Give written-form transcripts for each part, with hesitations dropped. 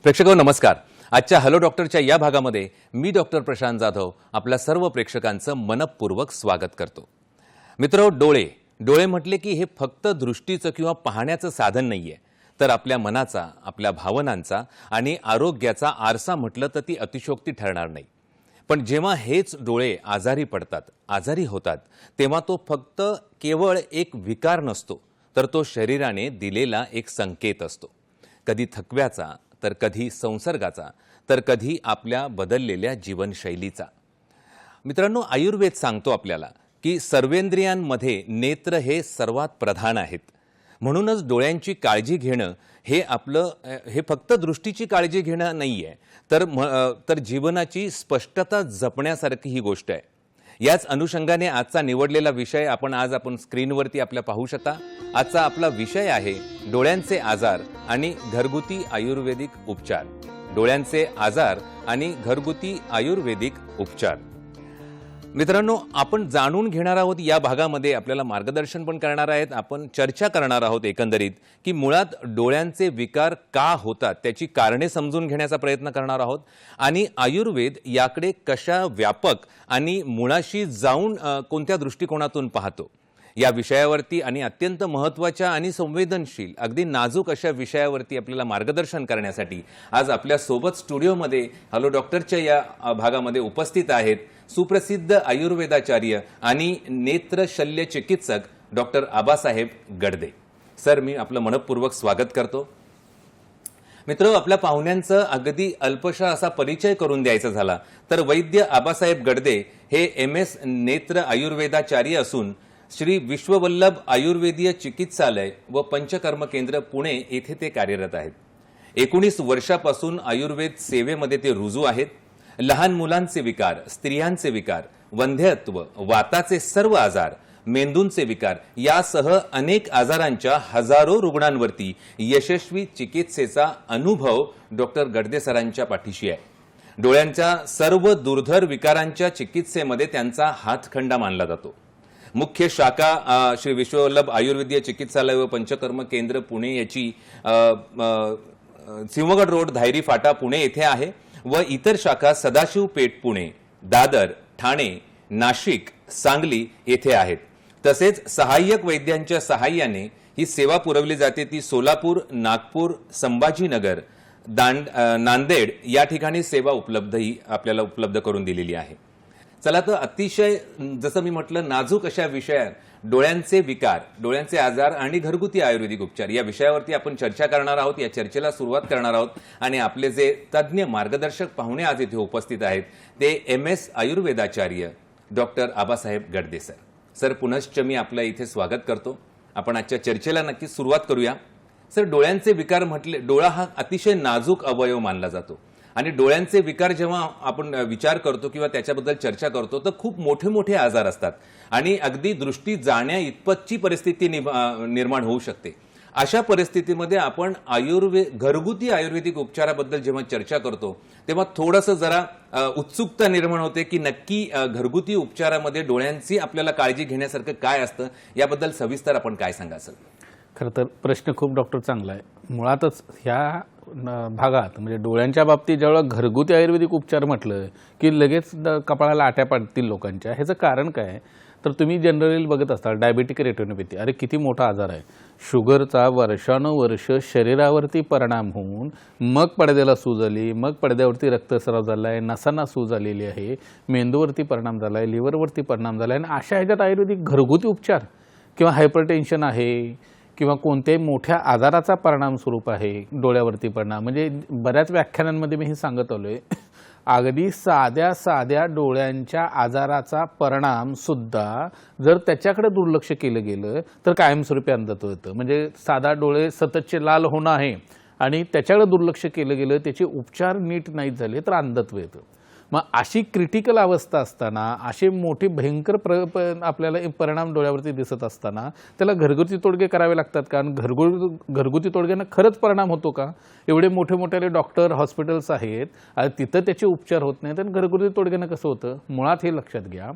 प्रेक्षकांनो नमस्कार। आजच्या हॅलो डॉक्टरच्या या भागामध्ये मी डॉक्टर प्रशांत जाधव आपल्या सर्व प्रेक्षकांचं मनपूर्वक स्वागत करतो। मित्रो, डोळे म्हटले की हे फक्त दृष्टीचं किंवा पाहण्याचं साधन नाहीये, तर आपल्या मनाचा, आपल्या भावनांचा आणि आरोग्याचा आरसा म्हटलं तर ती अतिशयोक्ती ठरणार नाही। पण जेव्हा हेच डोळे आजारी पडतात, आजारी होतात, तेव्हा तो फक्त केवळ एक विकार नसतो, तर तो शरीराने दिलेला एक संकेत असतो। कधी थकव्याचा, तर कधी संसर्गाचा, तर कधी आपल्या बदललेल्या जीवनशैलीचा। मित्रांनो, आयुर्वेद सांगतो आपल्याला की सर्वेंद्रियांमध्ये नेत्र हे सर्वात प्रधान आहेत। म्हणूनच डोळ्यांची काळजी घेणं हे फक्त दृष्टीची काळजी घेणं नाहीये, तर जीवनाची स्पष्टता जपण्यासारखी ही गोष्ट आहे। याच अनुषंगाने आजचा निवडलेला विषय आपण स्क्रीनवरती आपल्या पाहू शकता। आजचा आपला विषय आहे डोळ्यांचे आजार आणि घरगुती आयुर्वेदिक उपचार। डोळ्यांचे आजार आणि घरगुती आयुर्वेदिक उपचार। मित्रांनो, आपण जाणून घेणार आहोत या भागामध्ये, आपल्याला मार्गदर्शन पण करणार आहेत, आपण चर्चा करणार आहोत एकंदरीत की मुळात डोळ्यांचे विकार का होतात त्याची कारणे समजून घेण्याचा प्रयत्न करणार आहोत आणि आयुर्वेद याकडे कशा व्यापक आणि मुळाशी जाऊन कोणत्या दृष्टिकोनातून पाहतो या विषयावरती आणि अत्यंत महत्त्वाच्या आणि संवेदनशील अगदी नाजूक अशा विषयावरती आपल्याला मार्गदर्शन करण्यासाठी आज आपल्या सोबत स्टुडिओमध्ये हॅलो डॉक्टरच्या या भागामध्ये उपस्थित आहेत सुप्रसिद्ध आयुर्वेदाचार्य आणि नेत्र शल्य चिकित्सक डॉक्टर आबासाहेब गडदे। सर, मी आपलं मनपूर्वक स्वागत करतो। मित्र, आपल्या पाहुण्यांचं अगदी अल्पशा असा परिचय करून द्यायचा झाला तर वैद्य आबासाहेब गडदे हे MS नेत्र आयुर्वेदाचार्य असून श्री विश्ववल्लभ आयुर्वेदीय चिकित्सालय व पंचकर्म केंद्र पुणे येथे ते कार्यरत आहेत। 19 वर्षापासून आयुर्वेद सेवेमध्ये ते रुजू आहेत। लहान मुलांचे विकार, स्त्रियांचे विकार, वंध्यत्व, वाताचे सर्व आजार, मेंदूंचे विकार यासह अनेक आजारांच्या हजारो रुग्णांवरती यशस्वी चिकित्सेचा अनुभव डॉक्टर गडदे सरांच्या पाठीशी आहे। डोळ्यांच्या सर्व दुर्धर विकारांच्या चिकित्सेमध्ये त्यांचा हातखंडा मानला जातो। मुख्य शाखा श्री विश्ववल्लभ आयुर्वेदीय चिकित्सालय व पंचकर्म केंद्र पुणे याची सिंहगड रोड, धायरी फाटा, पुणे येथे आहे व इतर शाखा सदाशिव पेठ पुणे, दादर, ठाणे, नाशिक, सांगली येथे आहेत। तसेच सहाय्यक वैद्यांच्या सहाय्याने ही सेवा पुरवली जाते ती सोलापूर, नागपूर, संभाजीनगर, नांदेड या ठिकाणी सेवा आपल्याला उपलब्ध करून दिलेली आहे। चला तर अतिशय जसं मी म्हटलं नाजूक अशा विषयात डोळ्यांचे विकार, डोळ्यांचे आजार आणि घरगुती आयुर्वेदिक उपचार या विषयावरती आपण चर्चा करणार आहोत। या चर्चेला सुरुवात करणार आहोत आणि आपले जे तज्ञ मार्गदर्शक पाहुणे आज इथे उपस्थित आहेत ते MS आयुर्वेदाचार्य doctor Abasaheb Gadade sir. Sir, पुनश्च मी आपलं इथे स्वागत करतो। आपण आजच्या चर्चेला नक्की सुरुवात करूया। सर, डोळ्यांचे विकार म्हटले, डोळा हा अतिशय नाजूक अवयव मानला जातो आणि डोळ्यांचे विकार जेव्हा आपण विचार करतो किंवा त्याच्याबद्दल चर्चा करतो तर खूप मोठे मोठे आजार असतात आणि अगदी दृष्टी जाण्या इतपतची परिस्थिती निर्माण होऊ शकते। अशा परिस्थितीमध्ये आपण घरगुती आयुर्वेदिक उपचाराबद्दल जेव्हा चर्चा करतो तेव्हा थोडंसं जरा उत्सुकता निर्माण होते की नक्की घरगुती उपचारामध्ये डोळ्यांची आपल्याला काळजी घेण्यासारखं काय असतं, याबद्दल सविस्तर आपण काय सांगाल सर? खरं तर प्रश्न खूप डॉक्टर चांगला आहे। मुळातच ह्या भागात म्हणजे डोळ्यांच्या बाबतीत जेव्हा घरगुती आयुर्वेदिक उपचार म्हटलं की लगेच कपाळाला आट्या पडतील लोकांच्या। ह्याचं कारण काय तर तुम्ही जनरली बघत असताल डायबेटिक रेटिनोपॅथी, अरे किती मोठा आजार आहे। शुगरचा वर्षानुवर्ष शरीरावरती परिणाम होऊन मग पडद्याला सूज आली, मग पडद्यावरती रक्तस्राव झाला आहे, नसांना सूज आलेली आहे, मेंदूवरती परिणाम झाला आहे, लिव्हरवरती परिणाम झाला आहे आणि अशा ह्याच्यात आयुर्वेदिक घरगुती उपचार किंवा हायपरटेन्शन आहे किंवा कोणत्याही मोठ्या आजाराचा परिणाम स्वरूप आहे, डोळ्यावरती परिणाम, म्हणजे बऱ्याच व्याख्यानांमध्ये मी हे सांगत आलोय अगदी साध्या डोळ्यांच्या आजाराचा परिणाम सुद्धा जर त्याच्याकडे दुर्लक्ष केलं गेलं तर कायमस्वरूपी अंधत्व येतं। म्हणजे साधा डोळे सततचे लाल होणं आहे आणि त्याच्याकडे दुर्लक्ष केलं गेलं, त्याचे उपचार नीट नाही झाले तर अंधत्व येतं। मग अशी क्रिटिकल अवस्था असताना, असे मोठे भयंकर आपल्याला परिणाम डोळ्यावरती दिसत असताना त्याला घरगुती तोडगे करावे लागतात। कारण घरगुती तोडग्यानं खरंच परिणाम होतो का? एवढे मोठे मोठे डॉक्टर, हॉस्पिटल्स आहेत आणि तिथं त्याचे उपचार होत नाहीत आणि घरगुती तोडग्यानं कसं होतं? मुळात हे लक्षात घ्या,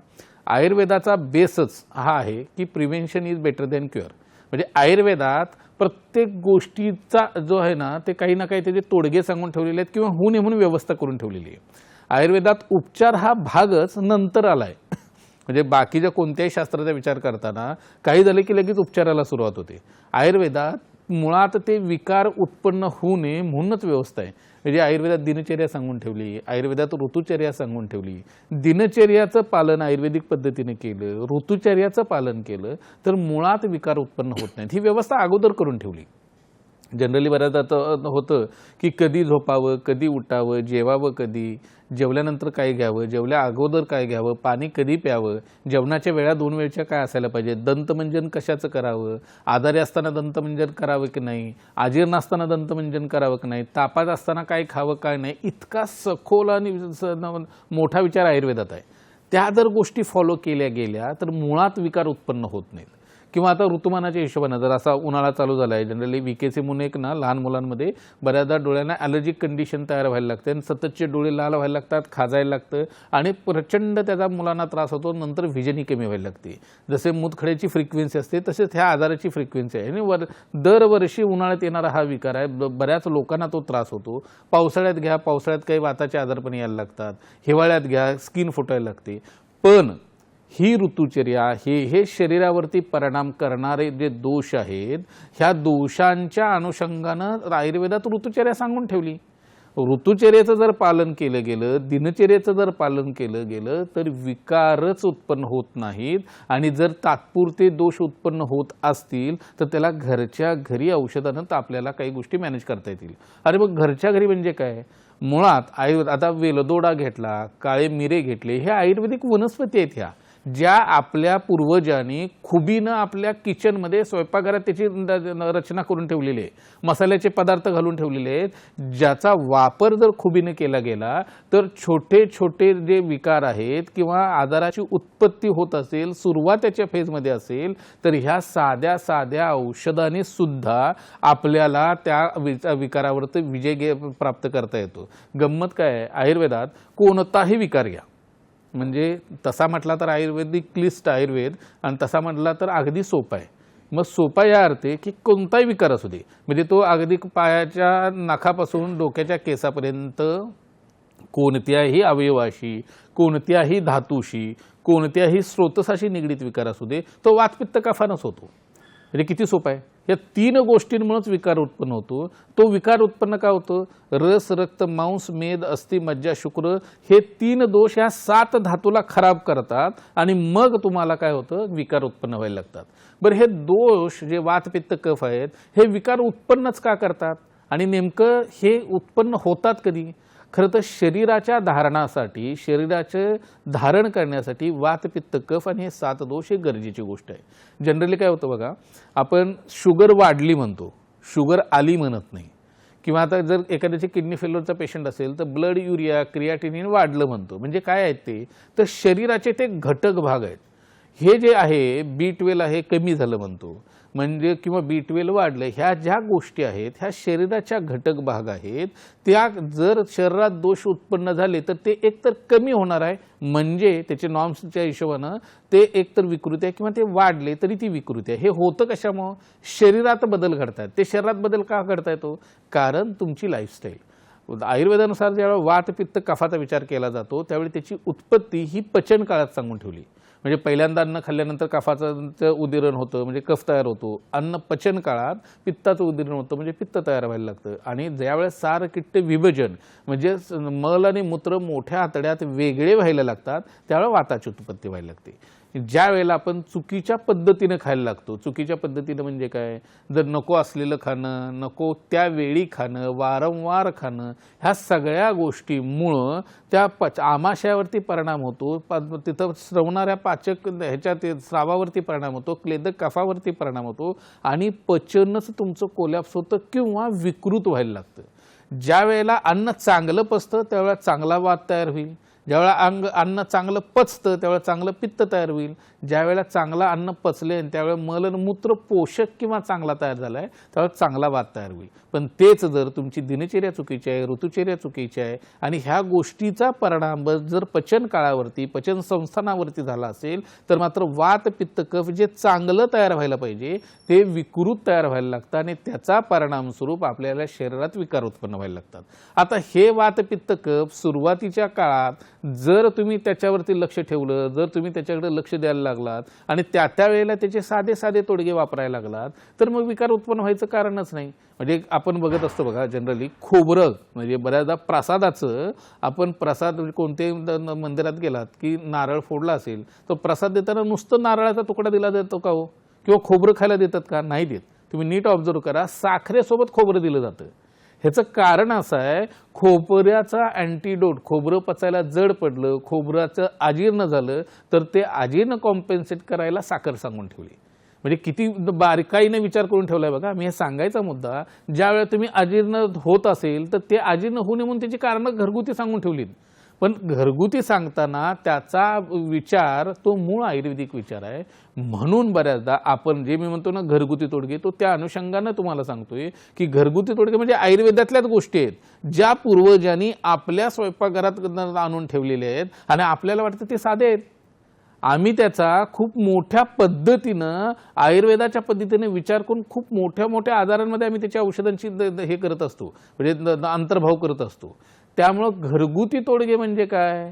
आयुर्वेदाचा बेसच हा आहे की prevention is better than cure. म्हणजे आयुर्वेदात प्रत्येक गोष्टीचा जो आहे ना ते काही ना काही त्याचे तोडगे सांगून ठेवलेले आहेत किंवा होऊ नये म्हणून व्यवस्था करून ठेवलेली आहे. आयुर्वेदात उपचार हा भागच नंतर आलाय. म्हणजे बाकीच्या कोणत्याही शास्त्राचा विचार करताना काही झालं की लगेच उपचाराला सुरुवात होते. आयुर्वेदात मुळात ते विकार उत्पन्न होऊ नये म्हणूनच व्यवस्था आहे. म्हणजे आयुर्वेदात दिनचर्या सांगून ठेवली, आयुर्वेदात ऋतुचर्या सांगून ठेवली. दिनचर्याचं पालन आयुर्वेदिक पद्धतीने केलं, ऋतुचर्याचं पालन केलं तर मुळात विकार उत्पन्न होत नाहीत. ही व्यवस्था अगोदर करून ठेवली. जनरली बऱ्याचदा होतं की कधी झोपावं, कधी उठावं, जेवावं कधी, जेवल्यानंतर काय घ्यावं, जेवल्या अगोदर काय घ्यावं, पाणी कधी प्यावं, जेवणाच्या वेळा 2 वेळच्या काय असायला पाहिजे, दंतमंजन कशाचं करावं, आजारी असताना दंतमंजन करावं की नाही, अजीर्ण असताना दंतमंजन करावं की नाही, तापात असताना काय खावं काय नाही, इतका सखोल आणि मोठा विचार आयुर्वेदात आहे. त्या जर गोष्टी फॉलो केल्या गेल्या तर मुळात विकार उत्पन्न होत नाहीत. किंवा आता ऋतुमानाच्या हिशोबाने जर असा उन्हाळा चालू झाला आहे, जनरली VKC म्हणून एक ना लहान मुलांमध्ये बऱ्याचदा डोळ्यांना ॲलर्जिक कंडिशन तयार व्हायला लागते आणि सततचे डोळे लाल व्हायला लागतात, खाजायला लागतं आणि प्रचंड त्याचा मुलांना त्रास होतो. नंतर व्हिजनही कमी व्हायला लागते. जसे मूतखड्याची फ्रिक्वेन्सी असते तसेच ह्या आजाराची फ्रिक्वेन्सी आहे आणि दरवर्षी उन्हाळ्यात येणारा हा विकार आहे. बऱ्याच लोकांना तो त्रास होतो. पावसाळ्यात घ्या, पावसाळ्यात काही वाताचे आजारपण यायला लागतात, हिवाळ्यात घ्या स्किन फुटायला लागते. पण ही ऋतुचर्या हे शरीरावरती परिणाम करणारे जे दोष आहेत ह्या दोषांच्या अनुषंगानं आयुर्वेदात ऋतुचर्या सांगून ठेवली. ऋतुचर्याचं जर पालन केलं गेलं, दिनचर्याचं जर पालन केलं गेलं तर विकारच उत्पन्न होत नाहीत. आणि जर तात्पुरते दोष उत्पन्न होत असतील तर त्याला घरच्या घरी औषधानं तर आपल्याला काही गोष्टी मॅनेज करता येतील. अरे मग घरच्या घरी म्हणजे काय, मुळात आता वेलदोडा घेतला, काळे मिरे घेतले, हे आयुर्वेदिक वनस्पती आहेत ह्या ज्या आपल्या पूर्वजांनी खुबीनं आपल्या किचनमध्ये स्वयंपाकघरात त्याची रचना करून ठेवलेली आहे, मसाल्याचे पदार्थ घालून ठेवलेले आहेत. ज्याचा वापर जर खुबीनं केला गेला तर छोटे छोटे जे विकार आहेत किंवा आजाराची उत्पत्ती होत असेल, सुरुवातीच्या फेजमध्ये असेल तर ह्या साध्या साध्या औषधाने सुद्धा आपल्याला त्या विकारावर विजय प्राप्त करता येतो. गंमत काय आहे, आयुर्वेदात कोणताही विकार घ्या, म्हणजे तसा म्हटला तर आयुर्वेदिक क्लिष्ट आयुर्वेद आणि तसा म्हटला तर अगदी सोपा आहे. मग सोपा या अर्थे की कोणताही विकार असू दे, म्हणजे तो अगदी पायाच्या नखापासून डोक्याच्या केसापर्यंत कोणत्याही अवयवाशी, कोणत्याही धातूशी, कोणत्याही स्रोतसाशी निगडीत विकार असू दे, तो वातपित्त कफानच होतो. म्हणजे किती सोपं आहे. या 3 गोष्टींमुळेच विकार उत्पन्न होतो. तो विकार उत्पन्न का होतो, रस, रक्त, मांस, मेद, अस्थि, मज्जा, शुक्र हे 3 दोष ह्या 7 धातूला खराब करतात आणि मग तुम्हाला काय होतं, विकार उत्पन्न व्हायला लागतात. बरं, हे दोष जे वात पित्त कफ आहेत हे विकार उत्पन्नच का करतात आणि नेमकं हे उत्पन्न होतात कधी. खरं तर शरीराच्या धारणासाठी, शरीराचे धारण करण्यासाठी वात पित्त कफ आणि हे 7 दोष हे गरजेची गोष्ट आहे. जनरली काय होतं बघा, आपण शुगर वाढली म्हणतो, शुगर आली म्हणत नाही. किंवा आता जर एखाद्याचे किडनी फेल्युअरचा पेशंट असेल तर ब्लड युरिया क्रिएटिनिन वाढलं म्हणतो. म्हणजे काय आहेत ते, तर शरीराचे ते घटक भाग आहेत. हे जे आहे B12 आहे कमी झालं म्हणतो, म्हणजे किंवा B12 वाढलं, ह्या ज्या गोष्टी आहेत ह्या शरीराच्या घटक भाग आहेत. त्या जर शरीरात दोष उत्पन्न झाले तर ते एकतर कमी होणार आहे, म्हणजे त्याचे नॉर्म्सच्या हिशोबानं ते एकतर विकृती आहे किंवा ते वाढले तरी ती विकृती आहे. हे होतं कशामुळं, शरीरात बदल घडतात. ते शरीरात बदल का घडता येतो, कारण तुमची लाईफस्टाईल. आयुर्वेदानुसार ज्यावेळेला वात पित्त कफाचा विचार केला जातो त्यावेळी त्याची उत्पत्ती ही पचन काळात सांगून ठेवली. म्हणजे पहिल्यांदा अन्न खाल्ल्यानंतर कफाचं उदिरण होतं, म्हणजे कफ तयार होतो. अन्न पचन काळात पित्ताचं उदिरण होतं, म्हणजे पित्त तयार व्हायला लागतं. आणि ज्यावेळेस सारकिट्ट विभजन म्हणजे मल आणि मूत्र मोठ्या आतड्यात वेगळे व्हायला लागतात त्यावेळेला वाताची उत्पत्ती व्हायला लागते. ज्या वेळेला आपण चुकीच्या पद्धतीनं खायला लागतो, चुकीच्या पद्धतीनं म्हणजे काय, जर नको असलेलं खाणं, नको त्यावेळी खाणं, वारंवार खाणं, ह्या सगळ्या गोष्टीमुळं त्या आमाशयावरती परिणाम होतो, तिथं श्रवणाऱ्या पाचक ह्याच्यात स्रावावरती परिणाम होतो, क्लेदक कफावरती परिणाम होतो आणि पचनच तुमचं कोलॅप्स होतं किंवा विकृत व्हायला लागतं. ज्या वेळेला अन्न चांगलं पचतं त्यावेळेला चांगला वात तयार होईल, ज्यावेळेला अन्न चांगलं पचतं त्यावेळेला चांगलं पित्त तयार होईल. ज्यावेळेला चांगलं अन्न पचले त्यावेळेला मलमूत्र पोषक किंवा चांगला तयार झाला आहे त्यावेळेला चांगला वात तयार होईल. पण तेच जर तुमची दिनचर्या चुकीची आहे, ऋतुचर्या चुकीची आहे आणि ह्या गोष्टीचा परिणाम जर पचन काळावरती पचन संस्थानावरती झाला असेल तर मात्र वात पित्त कफ जे चांगलं तयार व्हायला पाहिजे ते विकृत तयार व्हायला लागतं आणि त्याचा परिणाम स्वरूप आपल्याला शरीरात विकार उत्पन्न व्हायला लागतात. आता हे वात पित्त कफ सुरुवातीच्या काळात जर तुम्ही त्याच्यावरती लक्ष ठेवलं, जर तुम्ही त्याच्याकडे लक्ष द्यायला लागलात आणि त्या वेळेला त्याचे साधे साधे तोडगे वापरायला लागलात तर मग विकार उत्पन्न व्हायचं कारणच नाही. म्हणजे आपण बघत असतो बघा जनरली खोबरं म्हणजे बऱ्याचदा प्रसादाचं आपण प्रसाद म्हणजे कोणत्याही मंदिरात गेलात की नारळ फोडला असेल तर प्रसाद देताना नुसतं नारळाचा तुकडा दिला जातो का हो, किंवा खोबरं खायला देतात का, नाही देत. तुम्ही नीट ऑब्झर्व करा, साखरेसोबत खोबरं दिलं जातं. ह्याचं कारण असं आहे खोबऱ्याचा अँटीडोट, खोबरं पचायला जड पडलं, खोबऱ्याचं अजीर्ण झालं तर ते अजीर्ण कॉम्पेन्सेट करायला साखर सांगून ठेवली. म्हणजे किती बारकाईने विचार करून ठेवलाय बघा. मी हे सांगायचा मुद्दा, ज्या वेळेला तुम्ही अजीर्ण होत असेल तर ते अजीर्ण होऊ नये म्हणून त्याची कारणं घरगुती सांगून ठेवलीत. पण घरगुती सांगताना त्याचा विचार तो मूळ आयुर्वेदिक विचार आहे. म्हणून बऱ्याचदा आपण जे मी म्हणतो ना घरगुती तोडगे, तो त्या अनुषंगानं तुम्हाला सांगतोय की घरगुती तोडगे म्हणजे आयुर्वेदातल्याच गोष्टी आहेत ज्या पूर्वजांनी आपल्या स्वयंपाकघरात आणून ठेवलेले आहेत आणि आपल्याला वाटतं ते साधे आहेत. आम्ही त्याचा खूप मोठ्या पद्धतीनं आयुर्वेदाच्या पद्धतीने विचार करून खूप मोठ्या मोठ्या आजारांमध्ये आम्ही त्याच्या औषधांची हे करत असतो, म्हणजे अंतर्भाव करत असतो. त्यामुळं घरगुती तोडगे म्हणजे काय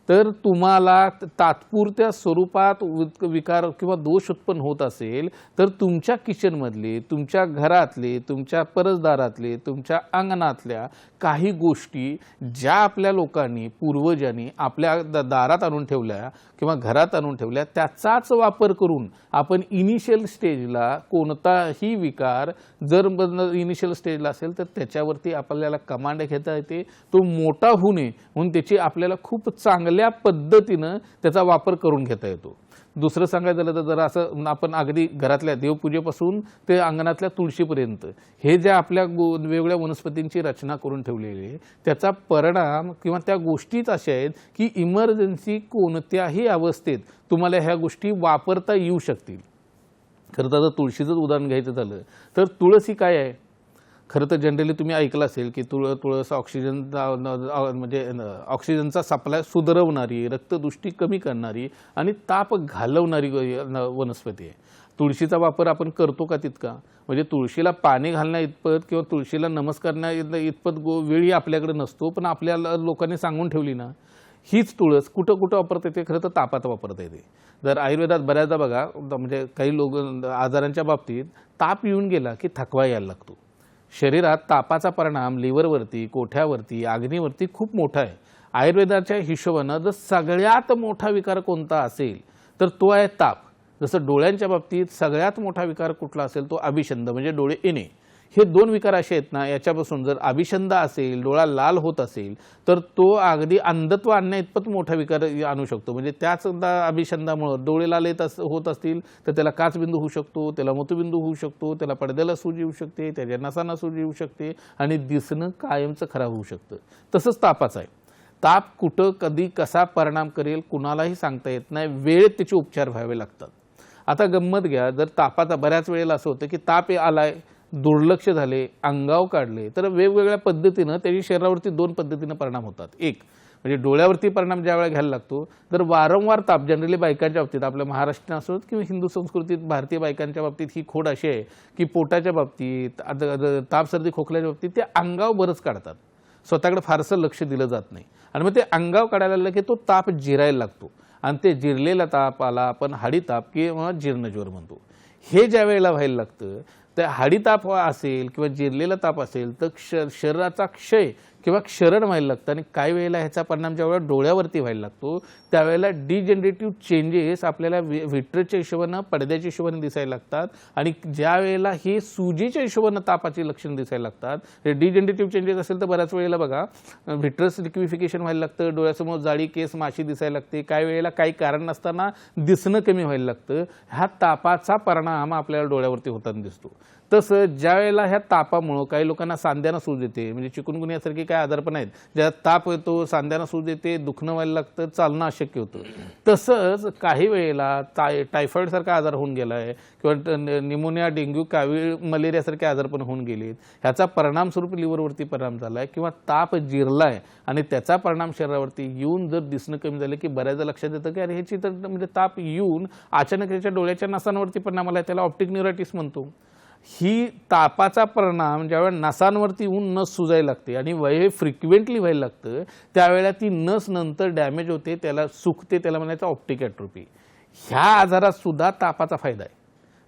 तर तुम्हाला तात्पुरत्या स्वरूपात विकार किंवा दोष उत्पन्न होत असेल तर तुमच्या किचनमधले, तुमच्या घरातले, तुमच्या परसदारातले, तुमच्या अंगणातल्या काही गोष्टी ज्या आपल्या लोकांनी पूर्वजांनी आपल्या दारात आणून ठेवल्या किंवा घरात आणून ठेवल्या त्याचाच वापर करून आपण इनिशियल स्टेजला कोणताही विकार जर इनिशियल स्टेजला असेल तर त्याच्यावरती आपल्याला कमांड घेता येते. तो मोठा होऊ नये म्हणून त्याची आपल्याला खूप चांगल्या पद्धतीनं त्याचा वापर करून घेता येतो. दुसरं सांगायचं झालं तर जरा असं आपण अगदी घरातल्या देवपूजेपासून ते अंगणातल्या तुळशीपर्यंत हे ज्या आपल्या वेगवेगळ्या वनस्पतींची रचना करून ठेवलेली आहे त्याचा परिणाम किंवा त्या गोष्टीच अशा आहेत की इमर्जन्सी कोणत्याही अवस्थेत तुम्हाला ह्या गोष्टी वापरता येऊ शकतील. खरं तर तुळशीचं उदाहरण घ्यायचं झालं तर तुळस ही काय आहे, खरं तर जनरली तुम्ही ऐकलं असेल की तुळस ऑक्सिजन म्हणजे ऑक्सिजनचा सप्लाय सुधारवणारी, रक्तदृष्टी कमी करणारी आणि ताप घालवणारी वनस्पती आहे. तुळशीचा वापर आपण करतो का तितका, म्हणजे तुळशीला पाणी घालण्या इतपत किंवा तुळशीला नमस्कारण्या इतपत वेळी आपल्याकडे नसतो, पण आपल्या लोकांनी सांगून ठेवली ना हीच तुळस कुठं कुठं वापरता येते, खरं तर तापात वापरता येते. जर आयुर्वेदात बऱ्याचदा बघा म्हणजे काही लोक आजारांच्या बाबतीत ताप येऊन गेला की थकवा यायला लागतो. शरीरात तापाचा परिणाम लिव्हरवरती, कोठ्यावरती, अग्नीवरती खूप मोठा आहे. आयुर्वेदाच्या हिशोबानं जर सगळ्यात मोठा विकार कोणता असेल तर तो आहे ताप. जसं डोळ्यांच्या बाबतीत सगळ्यात मोठा विकार कुठला असेल तो अभिषंद म्हणजे डोळे येणे. हे दोन विकार असे आहेत ना, याच्यापासून जर अभिषंद असेल, डोळा लाल होत असेल तर तो अगदी अंधत्व आणण्या इतपत मोठा विकार आणू शकतो. म्हणजे त्याच अभिषंदामुळं डोळे लाल होत असतील तर त्याला काचबिंदू होऊ शकतो, त्याला मोतीबिंदू होऊ शकतो, त्याला पडद्याला सूज येऊ शकते, त्याच्या नसांना सूज येऊ शकते आणि दिसणं कायमचं खराब होऊ शकतं. तसंच तापाचं आहे. ताप कुठं कधी कसा परिणाम करेल कुणालाही सांगता येत नाही, वेळेत त्याचे उपचार व्हावे लागतात. आता गंमत घ्या, जर तापाचा बऱ्याच वेळेला असं होतं की ताप आलाय, दुर्लक्ष झाले, अंगाव काढले तर वेगवेगळ्या पद्धतीनं त्याची शरीरावरती दोन पद्धतीनं परिणाम होतात. एक म्हणजे डोळ्यावरती परिणाम ज्या वेळेला घ्यायला लागतो तर वारंवार ताप जनरली बायकांच्या बाबतीत आपल्या महाराष्ट्रात असोत किंवा हिंदू संस्कृतीत भारतीय बायकांच्या बाबतीत ही खोड अशी आहे की पोटाच्या बाबतीत ताप सर्दी खोकल्याच्या बाबतीत ते अंगाव बरंच काढतात, स्वतःकडे फारसं लक्ष दिलं जात नाही आणि मग ते अंगाव काढायला लागलं की तो ताप जिरायला लागतो आणि ते जिरलेला तापाला आपण हाडी ताप किंवा जीर्णज्वर म्हणतो. हे ज्या वेळेला व्हायला लागतं तर हाडी ताप असेल किंवा जिरलेला ताप असेल तर शरीराचा क्षय किंवा क्षरण व्हायला लागतं आणि काही वेळेला ह्याचा परिणाम ज्यावेळेला डोळ्यावरती व्हायला लागतो त्यावेळेला डिजनरेटिव्ह चेंजेस आपल्याला व्हिट्रेसच्या हिशोबानं, पडद्याच्या हिशोबाने दिसायला लागतात आणि ज्या वेळेला हे सुजीच्या हिशोबानं तापाची लक्षणं दिसायला लागतात. हे डिजनरेटिव्ह चेंजेस असेल तर बऱ्याच वेळेला बघा व्हिट्रस लिक्विफिकेशन व्हायला लागतं, डोळ्यासमोर जाडी, केस, माशी दिसायला लागते, काही वेळेला काही कारण नसताना दिसणं कमी व्हायला लागतं. हा तापाचा परिणाम आपल्याला डोळ्यावरती होताना दिसतो. तसं ज्या वेळेला ह्या तापामुळं काही लोकांना सांध्यानं सूज येते, म्हणजे चिकुनगुन्यासारखे काही आजारपण आहेत ज्यात ताप येतो, सांध्यानं सूज येते, दुखणं व्हायला लागतं, चालणं अशक्य होतं. तसंच काही वेळेला टायफॉईडसारखा आजार होऊन गेला आहे किंवा निमोनिया, डेंग्यू, कावीळ, मलेरियासारखे आजारपण होऊन गेलेत. ह्याचा परिणामस्वरूप लिव्हरवरती परिणाम झाला आहे किंवा ताप जिरला आहे आणि त्याचा परिणाम शरीरावरती येऊन जर दिसणं कमी झालं की बऱ्याचदा लक्षात येतं की अरे ह्याची तर म्हणजे ताप येऊन अचानक त्याच्या डोळ्याच्या नसांवरती परिणाम आला आहे, त्याला ऑप्टिक न्यूरायटिस म्हणतो. ही तापाचा परिणाम ज्यावेळेला नसांवरती येऊन नस सुजायला लागते आणि हे फ्रिक्वेंटली व्हायला लागतं, त्यावेळेला ती नस नंतर डॅमेज होते, त्याला सुकते, त्याला म्हणायचं ऑप्टिक ॲट्रोफी. ह्या आजारात सुद्धा तापाचा फायदा आहे.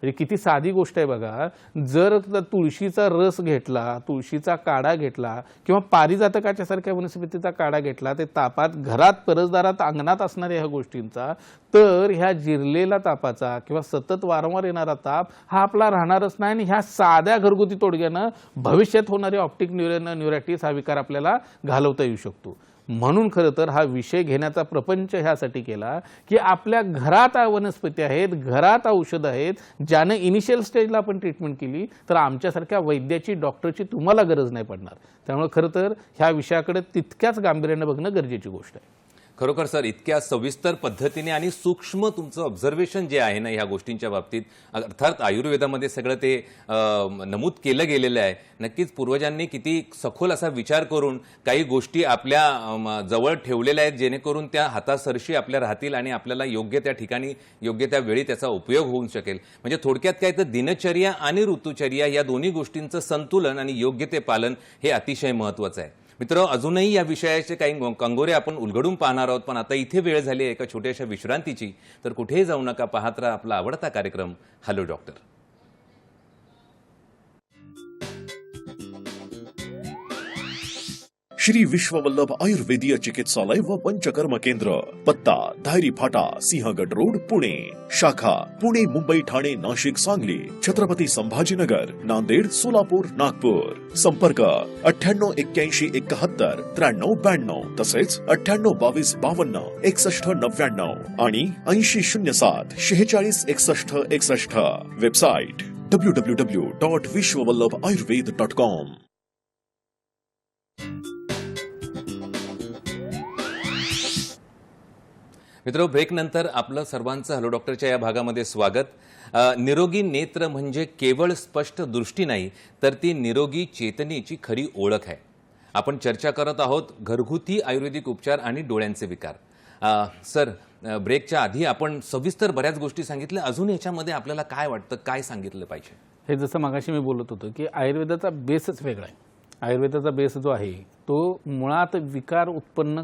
म्हणजे किती साधी गोष्ट आहे बघा. जर तुळशीचा रस घेतला, तुळशीचा काढा घेतला किंवा पारिजातकाच्या सारख्या वनस्पतीचा काढा घेतला, ते तापात घरात, परसदारात, अंगणात असणाऱ्या ह्या गोष्टींचा, तर ह्या जिरलेला तापाचा किंवा सतत वारंवार येणारा ताप हा आपला राहणारच नाही आणि ह्या साध्या घरगुती तोडग्यानं भविष्यात होणारे ऑप्टिक न्यूरायटिस हा विकार आपल्याला घालवता येऊ शकतो. म्हणून खरं तर हा विषय घेण्याचा प्रपंच ह्यासाठी केला की आपल्या घरात वनस्पती आहेत, घरात औषधं आहेत, ज्यानं इनिशियल स्टेजला आपण ट्रीटमेंट केली तर आमच्यासारख्या वैद्याची, डॉक्टरची तुम्हाला गरज नाही पडणार. त्यामुळे खरं तर ह्या विषयाकडे तितक्याच गांभीर्यानं बघणं गरजेची गोष्ट आहे. खरोखर सर, इतक्या सविस्तर पद्धतीने आणि सूक्ष्म तुमचं ऑब्झर्वेशन जे आहे ना ह्या गोष्टींच्या बाबतीत, अर्थात आयुर्वेदामध्ये सगळं ते नमूद केलं गेलेलं आहे. नक्कीच पूर्वजांनी किती सखोल असा विचार करून काही गोष्टी आपल्या जवळ ठेवलेल्या आहेत जेणेकरून त्या हातासरशी आपल्या राहतील आणि आपल्याला योग्य त्या ठिकाणी योग्य त्या वेळी त्याचा उपयोग होऊ शकेल. म्हणजे थोडक्यात काय तर दिनचर्या आणि ऋतुचर्या या दोन्ही गोष्टींचं संतुलन आणि योग्य ते पालन हे अतिशय महत्त्वाचं आहे. मित्र, अजूनही या विषयाचे काही कंगोरे आपण उलगडून पाहणार आहोत, पण आता इथे वेळ झाली आहे एका छोट्याशा विश्रांतीची. तर कुठेही जाऊ नका, पाहत राहा आपला आवडता कार्यक्रम हॅलो डॉक्टर. श्री विश्ववल्लभ आयुर्वेदीय चिकित्सालय व पंचकर्म केंद्र, पत्ता धायरी फाटा, सिंहगड रोड, पुणे. शाखा पुणे, मुंबई, ठाणे, नाशिक, सांगली, छत्रपती संभाजीनगर, नांदेड, सोलापूर, नागपूर. संपर्क 9881719392 तसेच 9822526199 आणि 8007466161. Website www.vishwavallabhayurved.com. मित्र, ब्रेकनंतर आपलं सर्वांचं हॅलो डॉक्टरच्या या भागामध्ये स्वागत. निरोगी नेत्र म्हणजे केवळ स्पष्ट दृष्टी नाही, तर ती निरोगी चेतनेची खरी ओळख आहे. आपण चर्चा करत आहोत घरगुती आयुर्वेदिक उपचार आणि डोळ्यांचे विकार. सर, ब्रेकच्या आधी आपण सविस्तर बऱ्याच गोष्टी सांगितल्या. अजून याच्यामध्ये आपल्याला काय वाटतं, काय सांगितलं पाहिजे? हे जसं मगाशी मी बोलत होतो की आयुर्वेदाचा बेसच वेगळा आहे. आयुर्वेदाचा बेस जो आहे तो मुळात विकार उत्पन्न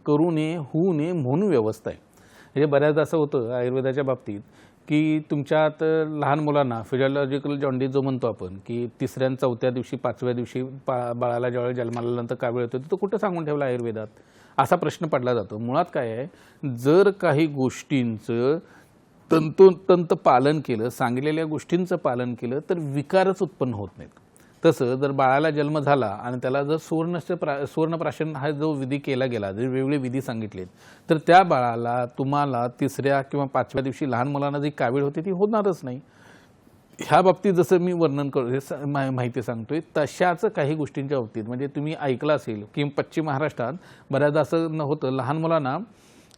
करू नये, होऊ नये म्हणून व्यवस्था आहे. म्हणजे बऱ्याचदा असं होतं आयुर्वेदाच्या बाबतीत की तुमच्यात लहान मुलांना फिजिओलॉजिकल जॉन्डिस जो म्हणतो आपण की 3ऱ्या 4थ्या दिवशी 5व्या दिवशी बाळाला ज्यावेळेला जन्माला नंतर काय वेळ येतो तो कुठं सांगून ठेवला आयुर्वेदात, असा प्रश्न पडला जातो. मुळात काय आहे, जर काही गोष्टींचं तंतोतंत पालन केलं, सांगितलेल्या गोष्टींचं पालन केलं तर विकारच उत्पन्न होत नाहीत. तसं जर बाळाला जन्म झाला आणि त्याला जर सुवर्णप्राशन हा जो विधी केला गेला, जर वेगवेगळे विधी सांगितलेत, तर त्या बाळाला तुम्हाला 3ऱ्या किंवा 5व्या दिवशी लहान मुलांना जी कावीळ होती ती होणारच नाही. ह्या बाबतीत जसं मी वर्णन माहिती सांगतोय तशाच काही गोष्टींच्या बाबतीत म्हणजे तुम्ही ऐकलं असेल की पश्चिम महाराष्ट्रात बऱ्याचदा असं होतं, लहान मुलांना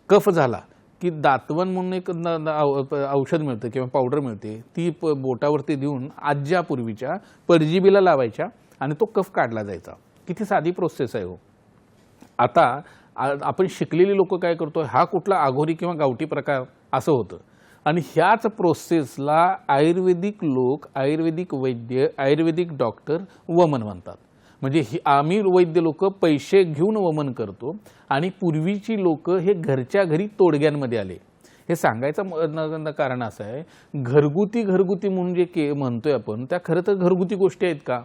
कफ झाला की दातवन म्हणून एक औषध मिळतं किंवा पावडर मिळते, ती बोटावरती देऊन आज्या पूर्वीच्या परजीबीला लावायच्या आणि तो कफ काढला जायचा. किती साधी प्रोसेस आहे हो. आता आपण शिकलेली लोक काय करतो, हा कुठला आघोरी किंवा गावठी प्रकार असं होतं आणि ह्याच प्रोसेसला आयुर्वेदिक लोक, आयुर्वेदिक वैद्य, आयुर्वेदिक डॉक्टर वमन म्हणतात. म्हणजे आम्ही वैद्य लोक पैसे घेऊन वमन करतो आणि पूर्वीची लोक हे घरच्या घरी तोडग्यांमध्ये आले. हे सांगायचं कारण असं आहे, घरगुती म्हणून जे म्हणतोय आपण त्या खरं तर घरगुती गोष्टी आहेत का,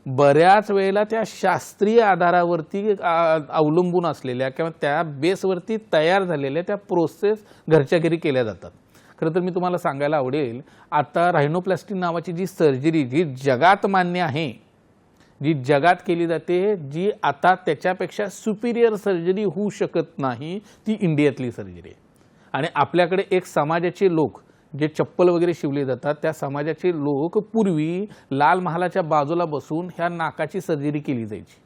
बऱ्याच वेळेला त्या शास्त्रीय आधारावरती अवलंबून असलेल्या किंवा त्या बेसवरती तयार झालेल्या त्या प्रोसेस घरच्या घरी केल्या जातात. खरं तर मी तुम्हाला सांगायला आवडेल, आता रायनोप्लास्टी नावाची जी सर्जरी जी जगात मान्य आहे, जी जगात केली जाते, जी आता त्याच्यापेक्षा सुपिरियर सर्जरी होऊ शकत नाही, ती इंडियातली सर्जरी आहे. आणि आपल्याकडे एक समाजाचे लोक जे चप्पल वगैरे शिवले जातात त्या समाजाचे लोक पूर्वी लाल महालाच्या बाजूला बसून ह्या नाकाची सर्जरी केली जायची.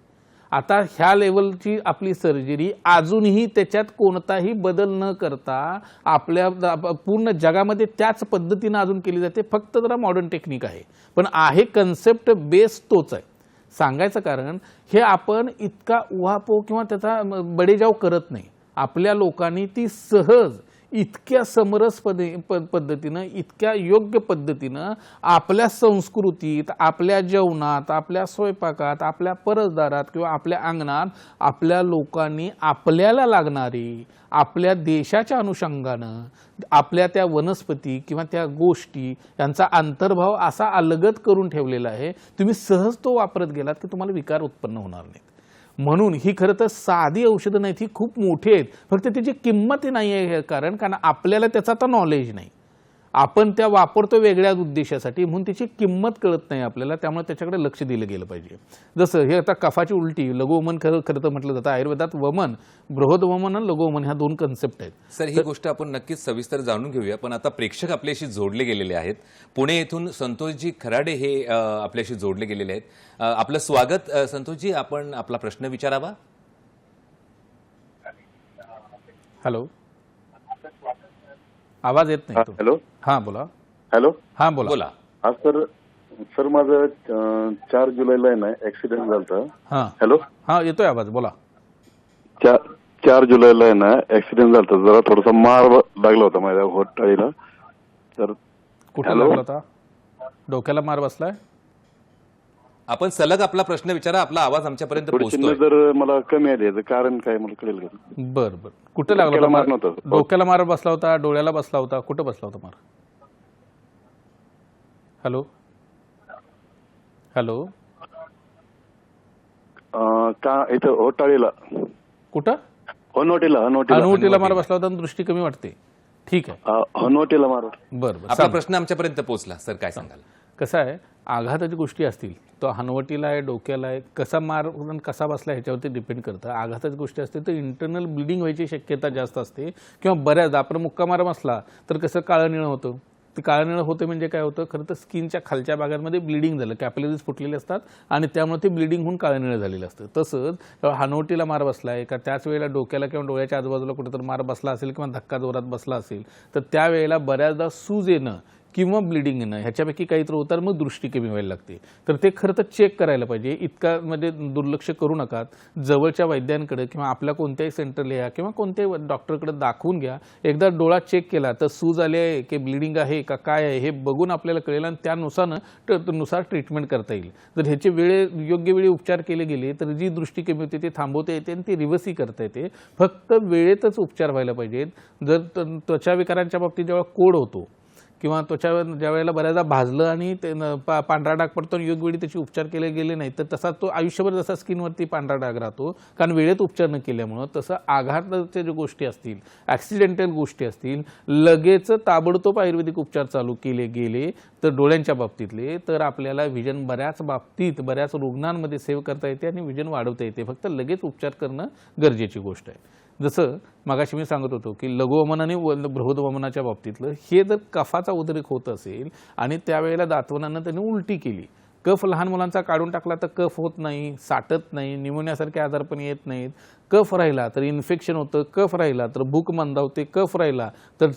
आता ह्या लेवलची आपली सर्जरी अजूनही त्याच्यात कोणताही बदल न करता आपल्या पूर्ण जगामध्ये त्याच पद्धतीनं अजून केली जाते, फक्त जरा मॉडर्न टेक्निक आहे, पण आहे कन्सेप्ट बेस तोच आहे. सांगायचं कारण हे आपण इतका उहापोह किंवा त्याचा बडेजाव करत नाही. आपल्या लोकांनी ती सहज इतक्या समरस पद्धतीनं इतक्या योग्य पद्धतीनं आपल्या संस्कृतीत, आपल्या जेवणात, आपल्या स्वयंपाकात, आपल्या परसदारात किंवा आपल्या अंगणात आपल्या लोकांनी आपल्याला लागणारी, आपल्या देशाच्या अनुषंगानं आपल्या त्या वनस्पती किंवा त्या गोष्टी यांचा अंतर्भाव असा अलगद करून ठेवलेला आहे. तुम्ही सहज तो वापरत गेलात की तुम्हाला विकार उत्पन्न होणार नाहीत. म्हणून ही खरं तर साधी औषधं नाहीत, ही खूप मोठी आहेत, फक्त त्याची किंमत नाही आहे. कारण आपल्याला त्याचा आता नॉलेज नाही, आपण त्या वापरतो वेगळ्या उद्देशासाठी, म्हणून त्याची किंमत कळत नाही आपल्याला. त्यामुळे त्याच्याकडे लक्ष दिलं गेलं पाहिजे. जसं हे आता कफाची उलटी, लघुवमन खरं तर म्हटलं जातं आयुर्वेदात. वमन, बृहद वमन आणि लघुवमन ह्या 2 कन्सेप्ट आहेत. सर, ही गोष्ट आपण नक्कीच सविस्तर जाणून घेऊया, पण आता प्रेक्षक आपल्याशी जोडले गेलेले आहेत. पुणे येथून संतोषजी खराडे हे आपल्याशी जोडले गेलेले आहेत. आपलं स्वागत. संतोषजी, आपण आपला प्रश्न विचारावा. हॅलो, आवाज येत नाही. हॅलो, हा बोला. हॅलो, हा बोला. बोला. हा सर माझं 4 जुलैला आहे ना ऍक्सिडेंट झाला. हा हॅलो, हा येतोय आवाज, बोला. 4 जुलैला आहे ना ऍक्सिडेंट झाला, जरा थोडासा मार लागला होता माझ्या होटाळीला. तर कुठे लागला होता? डोक्याला मार बसलाय? आपण सलग आपला प्रश्न विचारा, आपला आवाज आमच्यापर्यंत थोडी पोहोचतोय. जर मला कमी आली याचं कारण काय मला कळेल का? बर बर. कुठे लागला डोक्याला मार होता? नव्हता. डोक्याला मार बसला होता, डोळ्याला बसला होता, कुठं बसला होता मार? हॅलो हॅलो, का इथं होटाळीला, कुठं? हनवटीला मार बसला होता आणि दृष्टी कमी वाटते. ठीक आहे, हनवटीला मार. बर बर. आपला प्रश्न आमच्यापर्यंत पोहोचला. सर, काय सांगाल? कसं आहे, आघाताची गोष्टी असतील, तो हनवटीला आहे, डोक्याला आहे, कसा मार कसा बसला ह्याच्यावरती डिपेंड करतं. आघाताची गोष्टी असतील तर इंटरनल ब्लिडिंग व्हायची शक्यता जास्त असते, किंवा बऱ्याचदा आपण मुक्का मार बसला तर कसं काळं निळं होतं. ते काळं निळं होतं म्हणजे काय होतं, खरं तर स्किनच्या खालच्या भागांमध्ये ब्लिडिंग झालं, कॅपिलरीज फुटलेले असतात आणि त्यामुळे ते ब्लिडिंग होऊन काळं निळं झालेलं असतं. तसंच हनवटीला मार बसला आहे का त्याच वेळेला डोक्याला किंवा डोळ्याच्या आजूबाजूला कुठेतरी मार बसला असेल किंवा धक्का जोरात बसला असेल तर त्यावेळेला बऱ्याचदा सूज येणं किंवा ब्लिडिंग येणं ह्याच्यापैकी काहीतरी होतं, मग दृष्टी कमी व्हायला लागते. तर ते खरं तर चेक करायला पाहिजे. इतका म्हणजे दुर्लक्ष करू नका. जवळच्या वैद्यांकडे किंवा आपल्या कोणत्याही सेंटरला या किंवा कोणत्याही डॉक्टरकडे दाखवून घ्या. एकदा डोळा चेक केला तर सूज आली आहे की ब्लिडिंग आहे का काय आहे हे बघून आपल्याला कळेल आणि त्यानुसार ट्रीटमेंट करता येईल. जर ह्याचे योग्य वेळी उपचार केले गेले तर जी दृष्टी कमी होते ती थांबवता येते आणि ती रिव्हर्सही करता येते. फक्त वेळेतच उपचार व्हायला पाहिजेत. जर त्वचा विकारांच्या बाबतीत जेव्हा कोड होतो किंवा त्वचा ज्या वेळेला बऱ्याचदा भाजलं आणि ते पांढरा डाग पडतो आणि योग्य वेळी त्याचे उपचार केले गेले नाही तर तसा तो आयुष्यभर जसा स्किनवरती पांढरा डाग राहतो, कारण वेळेत उपचार न केल्यामुळं. तसं आघाताच्या ज्या गोष्टी असतील, ॲक्सिडेंटल गोष्टी असतील, लगेच ताबडतोब आयुर्वेदिक उपचार चालू केले गेले तर डोळ्यांच्या बाबतीतले तर आपल्याला विजन बऱ्याच रुग्णांमध्ये सेव्ह करता येते आणि विजन वाढवता येते. फक्त लगेच उपचार करणं गरजेची गोष्ट आहे. जसं मगाशी मी सांगत होतो की लघुवमन आणि बृहदवमनाच्या बाबतीतलं हे जर कफाचा उद्रेक होत असेल आणि त्यावेळेला दातवणानं त्यांनी उलटी केली, कफ लहान मुलांचा काढून टाकला तर कफ होत नाही, साठत नाही, न्यूमोनियासारखे आजार पण येत नाहीत. कफ राहिला तर इन्फेक्शन होतं, कफ राहिला तर भूक मंदावते, कफ राहिला तर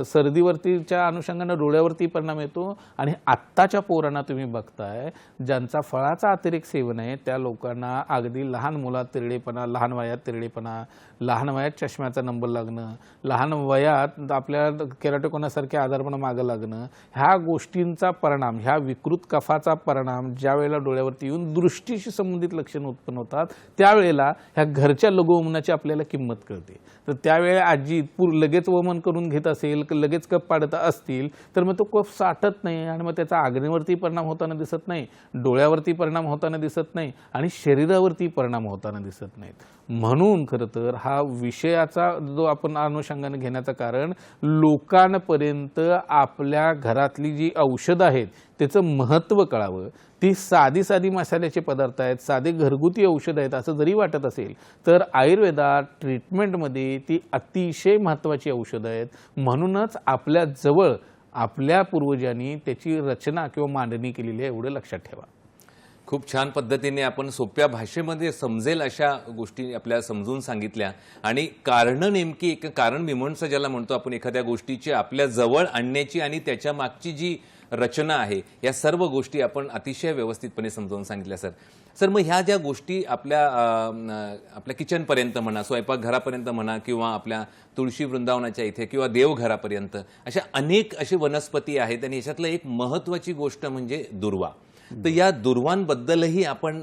सर्दीवरतीच्या अनुषंगानं डोळ्यावरती परिणाम येतो. आणि आत्ताच्या पोरांना तुम्ही बघताय ज्यांचा फळाचा अतिरेक सेवन आहे त्या लोकांना अगदी लहान मुलात तिरडेपणा, लहान वयात तिरडेपणा, लहान वयात चष्म्याचा नंबर लागणं, लहान वयात आपल्या केराटोकोनासारखे आजारपणा मागं लागणं, ह्या गोष्टींचा परिणाम, ह्या विकृत कफाचा परिणाम ज्या वेळेला डोळ्यावरती येऊन दृष्टीशी संबंधित लक्षणं उत्पन्न होतात त्यावेळेला ह्या घरच्या लघुवमनाची आपल्याला किंमत कळते. तर त्यावेळेला आजी लगेच वमन करून घेत असेल, लगेच कफ पाडत असतील तर मग तो कफ साठत नाही आणि मग त्याचा आग्नेवरती परिणाम होताना दिसत नाही, डोळ्यावरती परिणाम होताना दिसत नाही आणि शरीरावरती परिणाम होताना दिसत नाहीत. म्हणून खरं तर हा विषयाचा जो आपण अनुषंगाने घेण्याचं कारण लोकांपर्यंत आपल्या घरातली जी औषधं आहेत त्याचं महत्त्व कळावं. ती साधी मसाल्याचे पदार्थ आहेत, साधे घरगुती औषधं आहेत असं जरी वाटत असेल तर आयुर्वेदात ट्रीटमेंटमध्ये ती अतिशय महत्त्वाची औषधं आहेत. म्हणूनच आपल्या जवळ आपल्या पूर्वजांनी त्याची रचना किंवा मांडणी केलेली आहे, एवढं लक्षात ठेवा. खूप छान पद्धतीने आपण सोप्या भाषेमध्ये समजेल अशा गोष्टी आपल्याला समजून सांगितल्या आणि कारणं नेमकी एक कारण मीमांसा ज्याला म्हणतो आपण एखाद्या गोष्टीची आपल्या जवळ आणण्याची आणि त्याच्या मागची जी रचना आहे या सर्व गोष्टी आपण अतिशय व्यवस्थितपणे समजावून सांगितल्या सर. मग ह्या ज्या गोष्टी आपल्या किचनपर्यंत म्हणा, स्वयंपाकघरापर्यंत म्हणा किंवा आपल्या तुळशी वृंदावनाच्या इथे किंवा देवघरापर्यंत अशा अनेक अशी वनस्पती आहेत आणि याच्यातलं एक महत्त्वाची गोष्ट म्हणजे दुर्वा. तर या दुर्वांबद्दलही आपण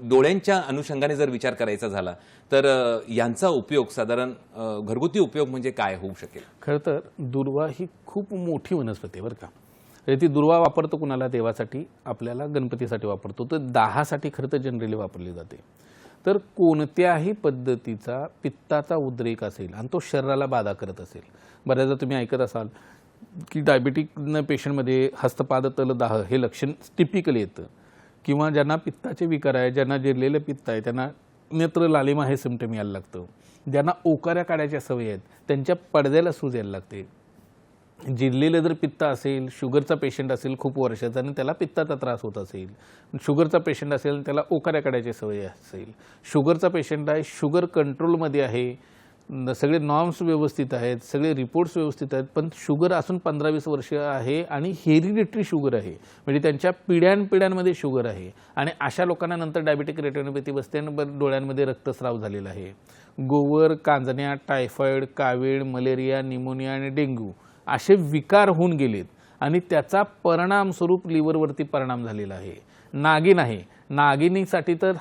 डोळ्यांच्या अनुषंगाने जर विचार करायचा झाला तर यांचा उपयोग साधारण घरगुती उपयोग म्हणजे काय होऊ शकेल? खरं तर दुर्वा ही खूप मोठी वनस्पती आहे बरं का. ती दुर्वा वापरतो कुणाला? देवासाठी, आपल्याला गणपतीसाठी वापरतो. तर दाहासाठी खरं तर जनरली वापरली जाते. तर कोणत्याही पद्धतीचा पित्ताचा उद्रेक असेल आणि तो शरीराला बाधा करत असेल, बऱ्याचदा तुम्ही ऐकत असाल की डायबिटिक पेशंटमध्ये हस्तपाद तलदाह हे लक्षण टिपिकल येतं, किंवा ज्यांना पित्ताचे विकार आहे, ज्यांना जिरलेलं पित्त आहे, त्यांना नेत्र लालिमा हे सिम्पटम यायला लागतं, ज्यांना ओकाऱ्या काढायच्या सवयी आहेत त्यांच्या पडद्याला सूज यायला लागते. जिरलेलं जर पित्त असेल, शुगरचा पेशंट असेल खूप वर्षाचा आणि त्याला पित्ताचा त्रास होत असेल, शुगरचा पेशंट असेल त्याला ओकाऱ्या काढायची सवय असेल, शुगरचा पेशंट आहे, शुगर कंट्रोलमध्ये आहे, सगळे नॉर्म्स व्यवस्थित आहेत, सगळे रिपोर्ट्स व्यवस्थित आहेत, पण शुगर असून 15-20 वर्ष आहे आणि हेरिडिटरी शुगर आहे, म्हणजे त्यांच्या पिढ्यानपिढ्यांमध्ये शुगर आहे आणि अशा लोकांना नंतर डायबिटिक रेटिनोपॅथी बसते आणि डोळ्यांमध्ये रक्तस्राव झालेला आहे. गोवर, कांजण्या, टायफॉइड, कावीळ, मलेरिया, निमोनिया आणि डेंग्यू असे विकार होऊन गेलेत आणि त्याचा परिणाम स्वरूप लिव्हरवरती परिणाम झालेला आहे. नागिन आहे, नागिनीसाठी तर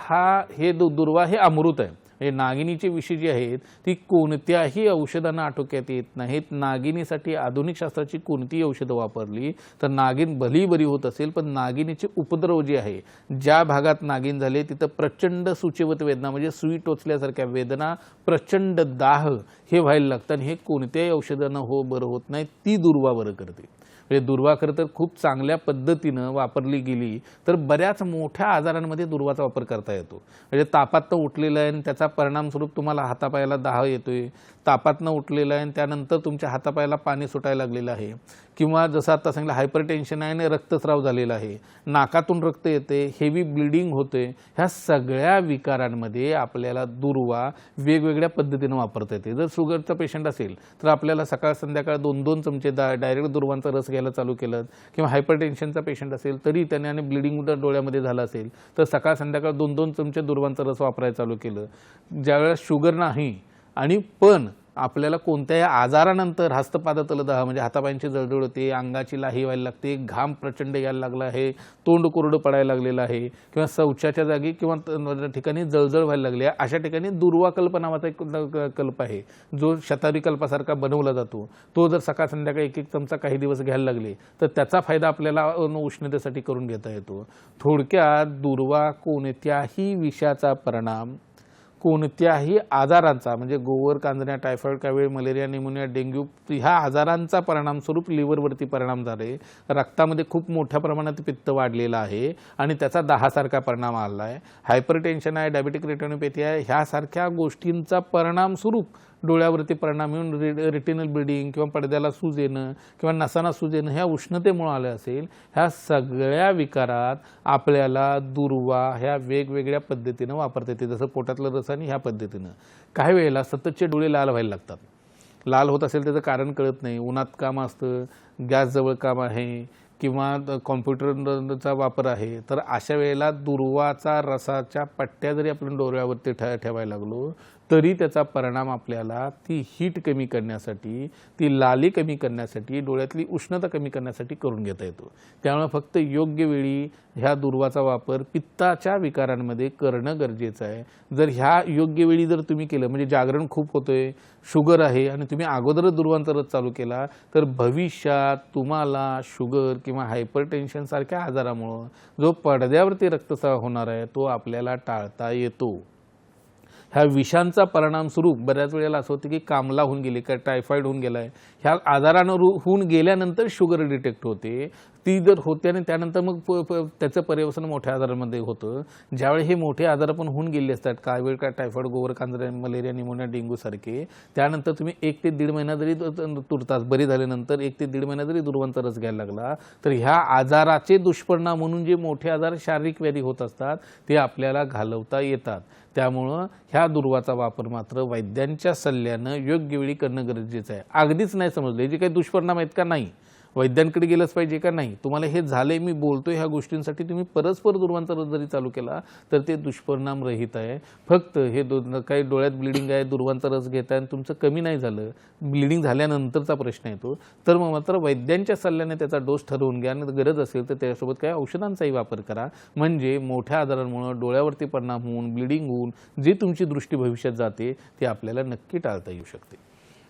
हे दुर्वा हे अमृत आहे. हे नागिनीचे विषय जे आहेत ती कोणत्याही औषधांना आटोक्यात येत नाहीत. नागिनीसाठी आधुनिक शास्त्राची कोणतीही औषधं वापरली तर नागिन भली बरी होत असेल, पण नागिनीचे उपद्रव जे आहे, ज्या भागात नागिन झाले तिथं प्रचंड सुचेवत वेदना म्हणजे सुई टोचल्यासारख्या वेदना, प्रचंड दाह हे व्हायला लागतं आणि हे कोणत्याही औषधांना बरं होत नाही. ती दुर्वा बरं करते. म्हणजे दुर्वा खरं तर खूप चांगल्या पद्धतीनं वापरली गेली तर बऱ्याच मोठ्या आजारांमध्ये दुर्वाचा वापर करता येतो. म्हणजे तापातनं उठलेलं आहे आणि त्याचा परिणाम स्वरूप तुम्हाला हातापायाला दाह येतोय, तापातनं उठलेलं आहे आणि त्यानंतर तुमच्या हातापायाला पाणी सुटायला लागलेलं आहे, किंवा जसं आता सांगितलं हायपरटेन्शन आहे आणि रक्तस्राव झालेला आहे, नाकातून रक्त येते, हेवी ब्लिडिंग होते, ह्या सगळ्या विकारांमध्ये आपल्याला दुर्वा वेगवेगळ्या पद्धतीनं वापरता येते. जर शुगरचा पेशंट असेल तर आपल्याला सकाळ संध्याकाळ 2-2 चमचे डायरेक्ट दुर्वांचा रस घ्यायला चालू केलं, किंवा हायपरटेन्शनचा पेशंट असेल तरी त्याने आणि ब्लिडिंग डोळ्यामध्ये झालं असेल तर सकाळ संध्याकाळ 2-2 चमचे दुर्वांचा रस वापरायला चालू केलं. ज्यावेळेस शुगर नाही आणि पण आपल्याला कोणत्याही आजारानंतर हस्तपाद तलदाह म्हणजे हातापायांची जळजळ होते, अंगाची लाही व्हायला लागते, घाम प्रचंड यायला लागला आहे, तोंड कोरडं पडायला लागलेलं आहे, किंवा शौचाच्या जागी किंवा ठिकाणी जळजळ व्हायला लागली आहे, अशा ठिकाणी दुर्वा कल्प नावाचा एक कल्प आहे जो शतावरी कल्पासारखा बनवला जातो. तो जर सकाळ संध्याकाळी 1-1 चमचा काही दिवस घ्यायला लागले तर त्याचा फायदा आपल्याला उष्णतेसाठी करून घेता येतो. थोडक्यात दुर्वा कोणत्याही विषाचा परिणाम, कोणत्याही आजारांचा म्हणजे गोवर, कांजण्या, टायफॉइड, कावीळ, मलेरिया, निमोनिया, डेंग्यू ह्या आजारांचा परिणाम स्वरूप लिव्हरवरती परिणाम झाले, रक्तामध्ये खूप मोठ्या प्रमाणात पित्त वाढलेलं आहे आणि त्याचा दाहासारखा परिणाम आला आहे, हायपरटेन्शन आहे, डायबिटिक रेटिनोपॅथी आहे, ह्यासारख्या गोष्टींचा परिणाम स्वरूप डोळ्यावरती परिणाम येऊन रेटिनल ब्लिडिंग किंवा पडद्याला सूज येणं किंवा नसांना सूज येणं ह्या उष्णतेमुळे आले असेल, ह्या सगळ्या विकारात आपल्याला दुर्वा ह्या वेगवेगळ्या पद्धतीनं वापरता येते. जसं पोटातलं रस आणि ह्या पद्धतीनं. काही वेळेला सततचे डोळे लाल व्हायला लागतात. लाल होत असेल त्याचं कारण कळत नाही, उन्हात काम असतं, गॅसजवळ काम आहे किंवा कॉम्प्युटरचा वापर आहे, तर अशा वेळेला दुर्वाचा रसाच्या पट्ट्या जरी आपण डोळ्यावरती ठेवायला लागलो तरी त्याचा परिणाम आपल्याला ती हीट कमी करण्यासाठी, ती लाली कमी करण्यासाठी, डोळ्यातली उष्णता कमी करण्यासाठी करून घेता येतो. त्यामुळे फक्त योग्य वेळी ह्या दुर्वाचा वापर पित्ताच्या विकारांमध्ये करणं गरजेचं आहे. जर ह्या योग्य वेळी जर तुम्ही केलं, म्हणजे जागरण खूप होतोय, शुगर आहे आणि तुम्ही अगोदरच दुर्वांचा रस चालू केला तर भविष्यात तुम्हाला शुगर किंवा हायपरटेन्शन सारख्या आजारामुळं जो पडद्यावरती रक्तस्राव होणार आहे तो आपल्याला टाळता येतो. ह्या विषांचा परिणाम स्वरूप बऱ्याच वेळेला असं होतं की कामला होऊन गेले, का टायफॉइड होऊन गेला आहे, ह्या आजारानं होऊन गेल्यानंतर शुगर डिटेक्ट होते. ती जर होते आणि त्यानंतर मग त्याचं पर्यवसन मोठ्या आजारांमध्ये होतं. ज्यावेळी हे मोठे आजार पण होऊन गेले असतात, काही वेळ काय टायफॉइड, गोवर, कांजरा, मलेरिया, निमोनिया, डेंग्यू सारखे, त्यानंतर तुम्ही 1 ते 1.5 महिना जरी तुर्तास बरी झाल्यानंतर 1 ते 1.5 महिना जरी दुर्वांचा रस घ्यायला लागला तर ह्या आजाराचे दुष्परिणाम म्हणून जे मोठे आजार शारीरिक व्याधी होत असतात ते आपल्याला घालवता येतात. त्यामुळं ह्या दुर्वाचा वापर मात्र वैद्यांच्या सल्ल्यानं योग्य वेळी करणं गरजेचं आहे. अगदीच नाही समजले जे काही दुष्परिणाम आहेत का नाही, वैद्यांकडे गेलंच पाहिजे का नाही, तुम्हाला हे झाले मी बोलतोय ह्या गोष्टींसाठी तुम्ही परस्पर दुर्वांचा रस जरी चालू केला तर ते दुष्परिणाम रहित आहे. फक्त हे काही डोळ्यात ब्लिडिंग आहे, दुर्वांचा रस घेताय आणि तुमचं कमी नाही झालं, ब्लिडिंग झाल्यानंतरचा प्रश्न येतो, तर मग मात्र वैद्यांच्या सल्ल्याने त्याचा डोस ठरवून घ्या आणि गरज असेल तर त्याच्यासोबत काही औषधांचाही वापर करा. म्हणजे मोठ्या आजारांमुळे डोळ्यावरती परिणाम होऊन ब्लिडिंग होऊन जी तुमची दृष्टी भविष्यात जाते ती आपल्याला नक्की टाळता येऊ शकते.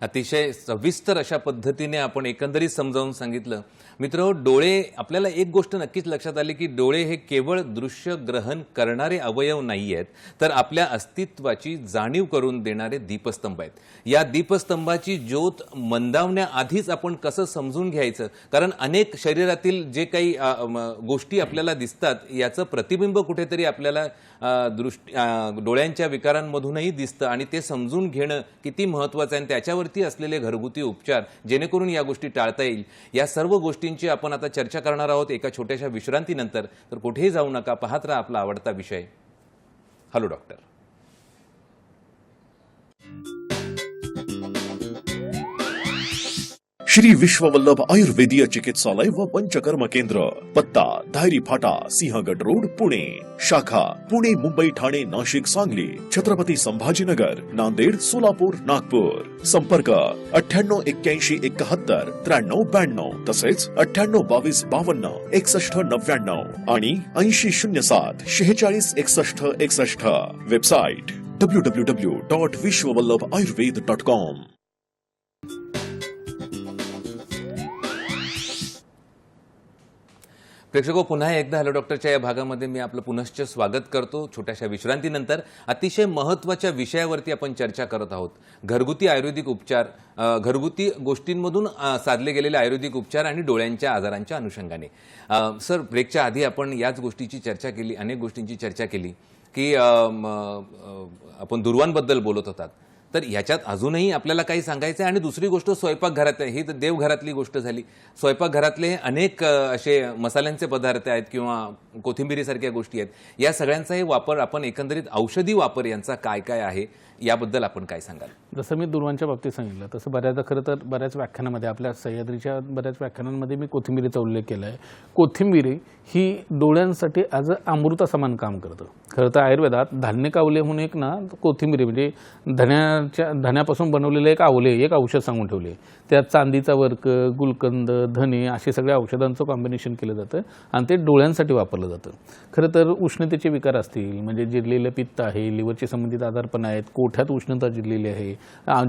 अतिशय सविस्तर अशा पद्धतीने आपण एकंदरीत समजावून सांगितलं. मित्र, डोळे, आपल्याला एक गोष्ट नक्कीच लक्षात आली की डोळे हे केवळ दृश्य ग्रहण करणारे अवयव नाही आहेत, तर आपल्या अस्तित्वाची जाणीव करून देणारे दीपस्तंभ आहेत. या दीपस्तंभाची ज्योत मंदावण्याआधीच आपण कसं समजून घ्यायचं, कारण अनेक शरीरातील जे काही गोष्टी आपल्याला दिसतात याचं प्रतिबिंब कुठेतरी आपल्याला डोळ्यांच्या विकारांमधूनही दिसतं आणि ते समजून घेणं किती महत्त्वाचं आहे आणि त्याच्यावरती असलेले घरगुती उपचार जेणेकरून या गोष्टी टाळता येईल, या सर्व गोष्टींची आपण आता चर्चा करणार आहोत एका छोट्याशा विश्रांतीनंतर. तर कुठेही जाऊ नका, पाहत राहा आपला आवडता विषय हॅलो डॉक्टर. श्री विश्ववल्लभ आयुर्वेदीय चिकित्सालय व पंचकर्म केंद्र, पत्ता धायरी फाटा, सिंहगड रोड, पुणे. शाखा पुणे, मुंबई, ठाणे, नाशिक, सांगली, छत्रपती संभाजीनगर, नांदेड, सोलापूर, नागपूर. संपर्क 9881719392 तसेच 9822526199 आणि 8007466161. Website www.vishwavallabhayurved.com. प्रेक्षको, पुन्हा एकदा हॅलो डॉक्टरच्या या भागामध्ये मी आपलं पुनश्च स्वागत करतो. छोट्याशा विश्रांतीनंतर अतिशय महत्त्वाच्या विषयावरती आपण चर्चा करत आहोत. घरगुती आयुर्वेदिक उपचार, घरगुती गोष्टींमधून साधले गेलेले आयुर्वेदिक उपचार आणि डोळ्यांच्या आजारांच्या अनुषंगाने. सर, ब्रेकच्या आधी आपण याच गोष्टीची चर्चा केली, अनेक गोष्टींची चर्चा केली की आपण दुर्वांबद्दल बोलत होतात. तर याच्यात अजूनही आपल्याला काही सांगायचं आहे. आणि दुसरी गोष्ट स्वयंपाकघरात आहे, ही तर देवघरातली गोष्ट झाली. स्वयंपाकघरातले अनेक असे मसाल्यांचे पदार्थ आहेत किंवा कोथिंबिरीसारख्या गोष्टी आहेत, या सगळ्यांचाही वापर आपण एकंदरीत औषधी वापर यांचा काय काय आहे याबद्दल आपण काय सांगाल? जसं मी दुर्वांच्या बाबतीत सांगितलं तसं बऱ्याचदा खरं तर बऱ्याच व्याख्यानामध्ये, आपल्या सह्याद्रीच्या बऱ्याच व्याख्यानांमध्ये मी कोथिंबिरीचा उल्लेख केला आहे. कोथिंबिरी ही डोळ्यांसाठी ॲज अ अमृतासमान काम करतं. खरं तर आयुर्वेदात धान्य कावले म्हणून एक कोथिंबिरी म्हणजे धन्यापासून बनवलेलं एक औषध सांगून ठेवले. त्यात चांदीचा वर्क, गुलकंद, धने असे सगळ्या औषधांचं कॉम्बिनेशन केलं जातं आणि ते डोळ्यांसाठी वापरलं जातं. खरं तर उष्णतेचे विकार असतील, म्हणजे जिरलेलं पित्त आहे, लिव्हरशी संबंधित आजारपण आहेत, कोठ्यात उष्णता जिरलेली आहे,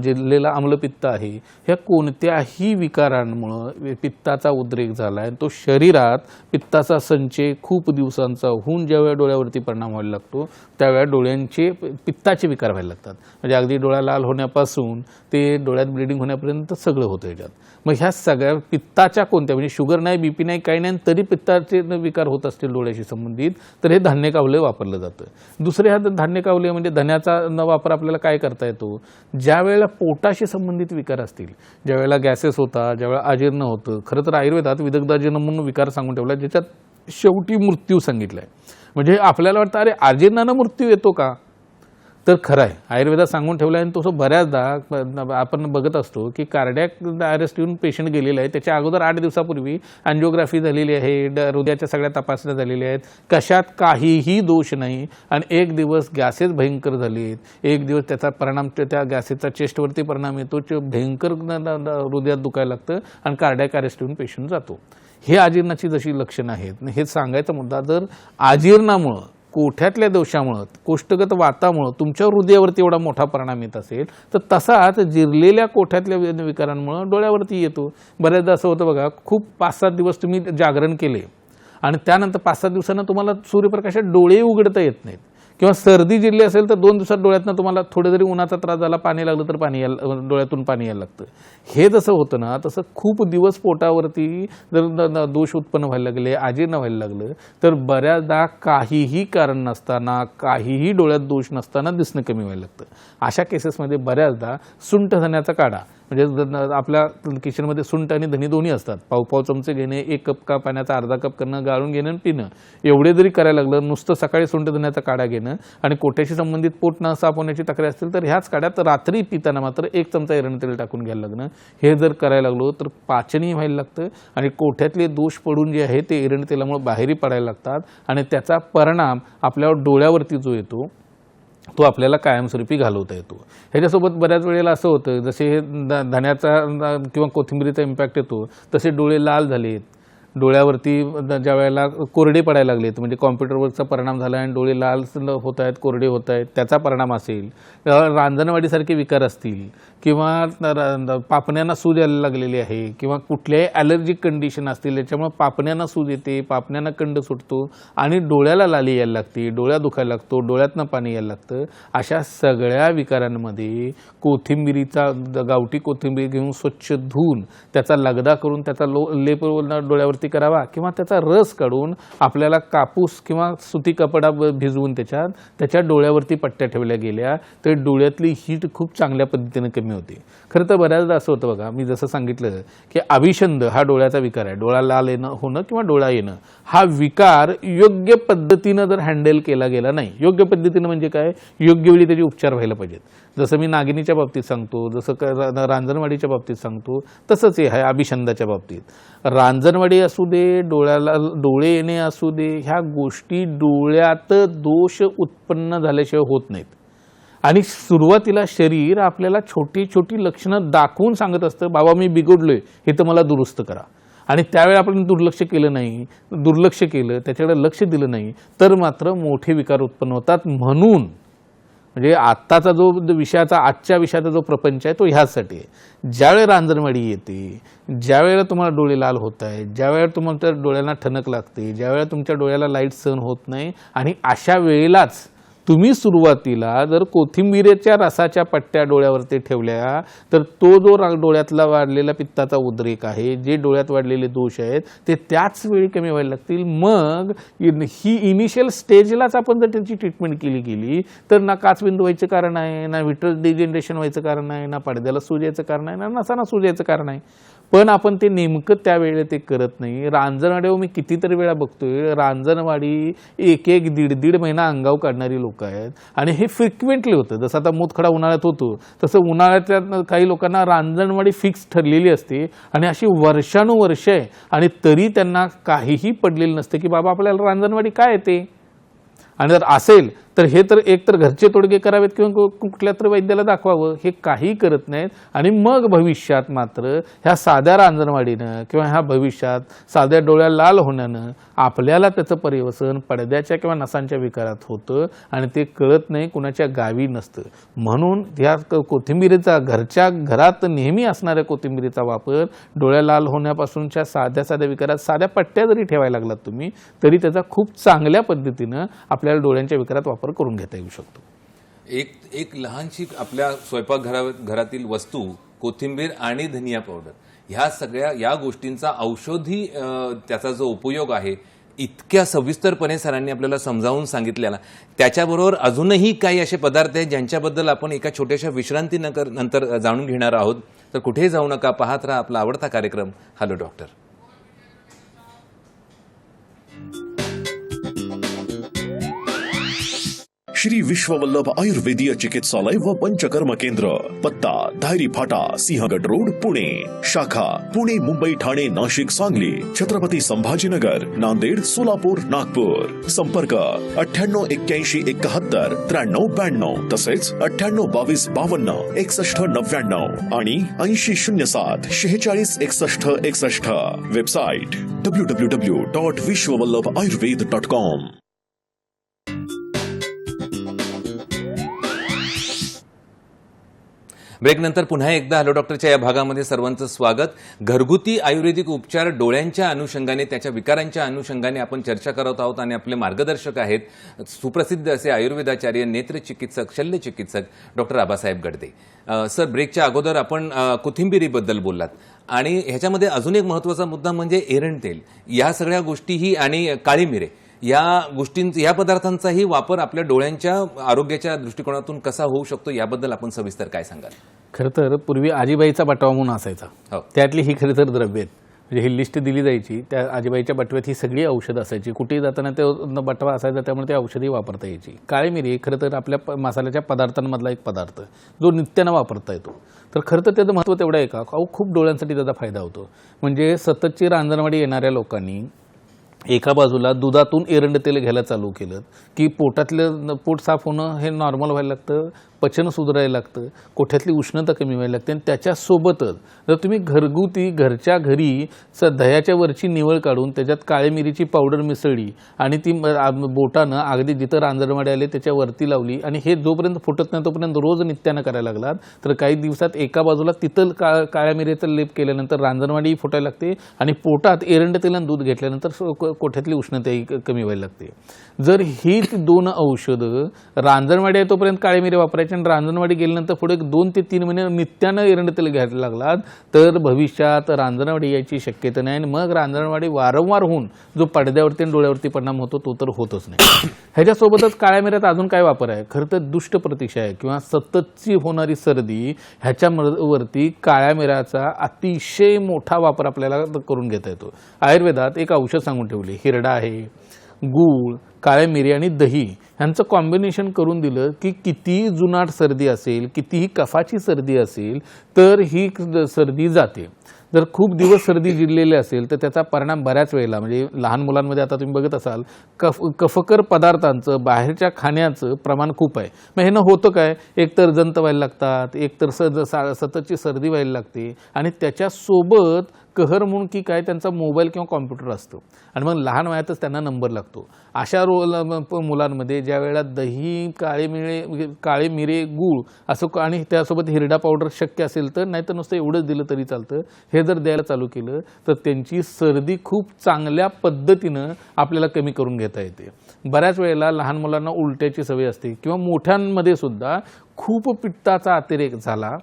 जिरलेला आम्लपित्त आहे, ह्या कोणत्याही विकारांमुळं पित्ताचा उद्रेक झाला आहे, तो शरीरात पित्ताचा संचय खूप दिवसांचा होऊन ज्यावेळेला डोळ्यावरती परिणाम व्हायला लागतो त्यावेळेला डोळ्यांचे पित्ताचे विकार व्हायला लागतात. म्हणजे अगदी डोळा लाल होण्यापासून ते डोळ्यात ब्लिडिंग होण्यापर्यंत सगळं होतं याच्यात. मग ह्या सगळ्या पित्ताच्या कोणत्या, म्हणजे शुगर नाही, बीपी नाही, काही नाही, तरी पित्ताचे विकार होत असतील डोळ्याशी संबंधित, तर हे धान्य कावले वापरलं जातं. दुसरे हा धान्य कावले म्हणजे धन्याचा वापर आपल्याला काय करता येतो, ज्या वेळेला पोटाशी संबंधित विकार असतील, ज्या वेळेला गॅसेस होतात, ज्यावेळेला अजीर्ण होतं. खरं तर आयुर्वेदात विदग्धाजीर्ण म्हणून विकार सांगून ठेवला, ज्याच्यात शेवटी मृत्यू सांगितलाय. म्हणजे आपल्याला वाटतं अरे अर्जिनानं मृत्यू येतो का, तर खरं आहे आयुर्वेदात सांगून ठेवलं आहे. आणि तसं बऱ्याचदा आपण बघत असतो की कार्डियक अरेस्ट येऊन पेशंट गेलेला आहे, त्याच्या अगोदर 8 दिवसापूर्वी अँजिओग्राफी झालेली आहे, हृदयाच्या सगळ्या तपासण्या झालेल्या आहेत, कशात काहीही दोष नाही, आणि एक दिवस गॅसेस भयंकर झाले आहेत, एक दिवस त्याचा परिणाम, त्या गॅसेसचा चेस्टवरती परिणाम येतो, भयंकर हृदयात दुखायला लागतं आणि कार्डियक अरेस्ट येऊन पेशंट जातो. हे अजीर्णाची जशी लक्षणं आहेत, हे सांगायचा मुद्दा, जर अजीर्णामुळं, कोठ्यातल्या दोषामुळं, कोष्ठगत वातामुळं तुमच्या हृदयावरती एवढा मोठा परिणाम येत असेल, तर तसाच जिरलेल्या कोठ्यातल्या विकारांमुळं डोळ्यावरती येतो. बऱ्याचदा असं होतं बघा, खूप 5-7 दिवस तुम्ही जागरण केले आणि त्यानंतर 5-7 दिवसांना तुम्हाला सूर्यप्रकाशात डोळे उघडता येत नाहीत किंवा सर्दी जिरली असेल तर 2 दिवसात डोळ्यातनं तुम्हाला थोडं जरी उन्हाचा त्रास झाला, पाणी लागलं तर डोळ्यातून पाणी यायला लागतं. हे जसं होतं ना, तसं खूप दिवस पोटावरती जर दोष उत्पन्न व्हायला लागले, अजीर्ण व्हायला लागलं, तर बऱ्याचदा काहीही कारण नसताना, काहीही डोळ्यात दोष नसताना दिसणं कमी व्हायला लागतं. अशा केसेसमध्ये बऱ्याचदा सुंठ धण्याचा काढा, म्हणजे आपल्या किचनमध्ये सुंठ आणि धणी दोन्ही असतात, पाव चमचे घेणे, 1 कप का पाण्याचा अर्धा कप करणं, गाळून घेणं आणि पिणं, एवढे जरी करायला लागलं, नुसतं सकाळी सुंठ धण्याचा काढा घेणं आणि पोटाशी संबंधित पोट न साफ होण्याची तक्रार असतील तर ह्याच काढ्यात रात्री पिताना मात्र 1 चमचा एरण तेल टाकून घ्यायला लागणं. हे जर करायला लागलो तर पाचनही व्हायला लागतं आणि कोठ्यातले दोष पडून जे आहे ते एरण तेलामुळे बाहेरही पडायला लागतात आणि त्याचा परिणाम आपल्यावर डोळ्यावरती जो येतो तो आपल्याला कायमस्वरूपी घालवता येतो. ह्याच्यासोबत बऱ्याच वेळेला असं होतं, जसे हे धण्याचा किंवा कोथिंबीरीचा इम्पॅक्ट येतो तसे डोळे लाल झालेत, डोळ्यावरती ज्या वेळेला कोरडे पडायला लागलेत, म्हणजे कॉम्प्युटरवरचा परिणाम झाला आणि डोळे लाल होत आहेत, कोरडे होत आहेत, त्याचा परिणाम असेल, रांजणवाडीसारखे विकार असतील किंवा पापण्यांना सूज यायला लागलेली आहे किंवा कुठल्याही ॲलर्जिक कंडिशन असतील त्याच्यामुळे पापण्यांना सूज येते, पापण्यांना कंड सुटतो आणि डोळ्याला लाली यायला लागते, डोळ्या दुखायला लागतो, डोळ्यातनं पाणी यायला लागतं. अशा सगळ्या विकारांमध्ये कोथिंबिरीचा गावठी कोथिंबीर घेऊन स्वच्छ धुवून त्याचा लगदा करून त्याचा लेप डोळ्यावरती करावा किंवा त्याचा रस काढून आपल्याला कापूस किंवा सुती कपडा भिजवून त्याच्या डोळ्यावरती पट्ट्या ठेवल्या गेल्या तर डोळ्यातली हीट खूप चांगल्या पद्धतीने कमी होते. खरं तर बऱ्याचदा असं होतं बघा, मी जसं सांगितलं की अभिषंद हा डोळ्याचा विकार आहे, डोळा लाल येणं होणं किंवा डोळा येणं, हा विकार योग्य पद्धतीनं जर हँडल केला गेला नाही, योग्य पद्धतीनं म्हणजे काय, योग्य वेळी त्याचे उपचार व्हायला पाहिजेत. जसं मी नागिनीच्या बाबतीत सांगतो, जसं रांजणवाडीच्या बाबतीत सांगतो, तसंच हे आहे अभिषंदाच्या बाबतीत. रांजणवाडी असू दे, डोळे येणे असू दे, ह्या गोष्टी डोळ्यात दोष उत्पन्न झाल्याशिवाय होत नाहीत. आणि सुरुवातीला शरीर आपल्याला छोटी छोटी लक्षणं दाखवून सांगत असतं, बाबा मी बिघडलोय, हे तर मला दुरुस्त करा. आणि त्यावेळी आपण दुर्लक्ष केलं, त्याच्याकडे लक्ष दिलं नाही तर मात्र मोठे विकार उत्पन्न होतात. म्हणून म्हणजे आत्ताचा जो विषयाचा आजच्या विषयाचा जो प्रपंच आहे तो ह्यासाठी आहे. ज्यावेळी रांजणवाडी येते, ज्यावेळेला तुम्हाला डोळे लाल होत आहेत, ज्यावेळेला तुमच्या डोळ्यांना ठणक लागते, ज्यावेळेला तुमच्या डोळ्याला लाईट सहन होत नाही आणि अशा वेळेलाच तुम्ही सुरुवातीला जर कोथिंबीरेच्या रसाच्या पट्ट्या डोळ्यावरती ठेवल्या तर तो जो डोळ्यातला वाढलेला पित्ताचा उद्रेक आहे, जे डोळ्यात वाढलेले दोष आहेत ते त्याच वेळी कमी व्हायला लागतील. मग ही इनिशियल स्टेजलाच आपण जर त्याची ट्रीटमेंट केली गेली तर ना काचबिंदू व्हायचं कारण आहे, ना व्हिट्रस डिजनरेशन व्हायचं कारण आहे, ना पडद्याला सूज यायचं कारण आहे, ना नसाना सूज यायचं कारण आहे. पण आपण ते नेमकं त्यावेळेला ते करत नाही. रांजणवाडीवर मी कितीतरी वेळा बघतोय, रांजणवाडी 1-1, 1.5 महिना अंगावर काढणारी लोक आहेत आणि हे फ्रिक्वेंटली होतं. जसं आता मूतखडा उन्हाळ्यात होतो तसं उन्हाळ्याच्या काही लोकांना रांजणवाडी फिक्स ठरलेली असते आणि अशी वर्षानुवर्ष आहे आणि तरी त्यांना काहीही पडलेलं नसतं की बाबा आपल्याला रांजणवाडी काय येते. आणि जर असेल तर हे तर एकतर घरचे तोडगे करावेत किंवा कुठल्या तर वैद्याला दाखवावं, हे काही करत नाहीत. आणि मग भविष्यात मात्र ह्या साध्या रांजणवाडीनं किंवा ह्या भविष्यात साध्या डोळ्या लाल होण्यानं आपल्याला त्याचं परिवसन पडद्याच्या किंवा नसांच्या विकारात होतं आणि ते कळत नाही, कुणाच्या गावी नसतं. म्हणून ह्या कोथिंबीरीचा घरच्या घरात नेहमी असणाऱ्या कोथिंबीरीचा वापर डोळ्या लाल होण्यापासूनच्या साध्या विकारात साध्या पट्ट्या जरी ठेवायला लागलात तुम्ही तरी त्याचा खूप चांगल्या पद्धतीनं आपल्याला डोळ्यांच्या विकारात वापर करून घेता येऊ शकतो. एक लहानशी आपल्या स्वयंपाकघरातील वस्तू, कोथिंबीर आणि धनिया पावडर, ह्या सगळ्या या गोष्टींचा औषधी त्याचा जो उपयोग आहे इतक्या सविस्तरपणे सरांनी आपल्याला समजावून सांगितलेला. त्याच्याबरोबर अजूनही काही असे पदार्थ आहेत ज्यांच्याबद्दल आपण एका छोट्याशा विश्रांतीनंतर जाणून घेणार आहोत. तर कुठेही जाऊ नका, पाहत राहा आपला आवडता कार्यक्रम हॅलो डॉक्टर. श्री विश्ववल्लभ आयुर्वेदीय चिकित्सालय व पंचकर्म केंद्र, पत्ता धायरी फाटा, सिंहगड रोड, पुणे. शाखा पुणे, मुंबई, ठाणे, नाशिक, सांगली, छत्रपती संभाजीनगर, नांदेड, सोलापूर, नागपूर. संपर्क 988171 9392 तसेच 982252 6199 आणि 8007 46 61 61. Website www.vishwavallabhayurved.com. ब्रेकनंतर पुन्हा एकदा हॅलो डॉक्टरच्या या भागामध्ये सर्वांचं स्वागत. घरगुती आयुर्वेदिक उपचार डोळ्यांच्या अनुषंगाने, त्याच्या विकारांच्या अनुषंगाने आपण चर्चा करत आहोत आणि आपले मार्गदर्शक आहेत सुप्रसिद्ध असे आयुर्वेदाचार्य, नेत्रचिकित्सक, शल्यचिकित्सक डॉक्टर आबासाहेब गडदे. सर, ब्रेकच्या अगोदर आपण कोथिंबिरीबद्दल बोललात आणि ह्याच्यामध्ये अजून एक महत्त्वाचा मुद्दा म्हणजे एरंड तेल. या सगळ्या गोष्टीही आणि काळी मिरे या पदार्थांचाही वापर आपल्या डोळ्यांच्या आरोग्याच्या दृष्टिकोनातून कसा होऊ शकतो याबद्दल आपण सविस्तर काय सांगाल? खरं तर पूर्वी आजीबाईचा बटवा म्हणून असायचा, हो. त्यातली ही खरं तर द्रव्य आहेत. म्हणजे ही लिस्ट दिली जायची, त्या आजीबाईच्या बटव्यात ही सगळी औषधं असायची. कुठेही जाताना ते बटवा असायचा, त्यामुळे ते औषधी वापरता यायची. काळी मिरी खरं तर आपल्या मसाल्याच्या पदार्थांमधला एक पदार्थ जो नित्यानं वापरता येतो. तर खरं तर त्याचं महत्त्व तेवढं आहे का, खूप डोळ्यांसाठी त्याचा फायदा होतो. म्हणजे सततची रांजणवाडी येणाऱ्या लोकांनी एका बाजूला दुधातून एरंड तेल घ्यायला चालू केलं की पोट साफ होणं हे नॉर्मल व्हायला लागतं, पचन सुधारायला लागतं, कोठ्यातली उष्णता कमी व्हायला लागते. आणि त्याच्यासोबतच जर तुम्ही घरगुती घरच्या घरी दह्याच्या वरची निवळ काढून त्याच्यात काळी मिरीची पावडर मिसळली आणि ती बोटानं अगदी जिथं रांजणवाडी आले त्याच्यावरती लावली आणि हे जोपर्यंत फुटत नाही तोपर्यंत रोज नित्यानं करायला लागलात तर काही दिवसात एका बाजूला तिथं काळ्या मिरीचा लेप केल्यानंतर रांजणवाडी फुटायला लागते आणि पोटात एरंड तेल आणि दूध घेतल्यानंतर कोठ्यातली उष्णताही कमी व्हायला लागते. जर हीच दोन औषधं रांजणवाडी आहे तोपर्यंत काळी मिरी वापरायची आणि रांजणवाडी गेल्यानंतर पुढे 2 ते 3 महिने नित्यानं एरंड तेल घ्यायला लागलात तर भविष्यात रांजणवाडी यायची शक्यता नाही आणि मग रांजणवाडी वारंवार होऊन जो पडद्यावरती आणि डोळ्यावरती परिणाम होतो तो तर होतच नाही. ह्याच्यासोबतच काळ्या मिऱ्यात अजून काय वापर आहे? खरं तर दुष्ट प्रतिक्षा किंवा सततची होणारी सर्दी ह्याच्यावरती काळ्या मिऱ्याचा अतिशय मोठा वापर आपल्याला करून घेता येतो. आयुर्वेदात एक औषध सांगून ठेवले, हिरडा आहे, गूळ, काळ्या मिरी आणि दही ह्यांचं कॉम्बिनेशन करून दिलं की कितीही जुनाट सर्दी असेल, कितीही कफाची सर्दी असेल तर ही सर्दी जाते. जर खूप दिवस सर्दी जिरलेली असेल तर त्याचा परिणाम बऱ्याच वेळेला म्हणजे लहान मुलांमध्ये आता तुम्ही बघत असाल कफकर पदार्थांचं बाहेरच्या खाण्याचं प्रमाण खूप आहे. मग हे न होतं काय, एकतर जंत व्हायला लागतात, एकतर सततची सर्दी व्हायला लागते आणि त्याच्यासोबत कहर म्हणून की काय त्यांचा मोबाईल किंवा कॉम्प्युटर असतो आणि मग लहान वयातच त्यांना नंबर लागतो. अशा मुलांमध्ये ज्या वेळेला दही, काळे मिरे, गूळ असं आणि त्यासोबत हिरडा पावडर शक्य असेल तर, नाही तर नुसतं एवढंच दिलं तरी चालतं, हे जर द्यायला चालू केलं तर त्यांची सर्दी खूप चांगल्या पद्धतीनं आपल्याला कमी करून घेता येते. बऱ्याच वेळेला लहान मुलांना उलट्याची सवय असते किंवा मोठ्यांमध्ये सुद्धा खूप पित्ताचा अतिरेक झाला,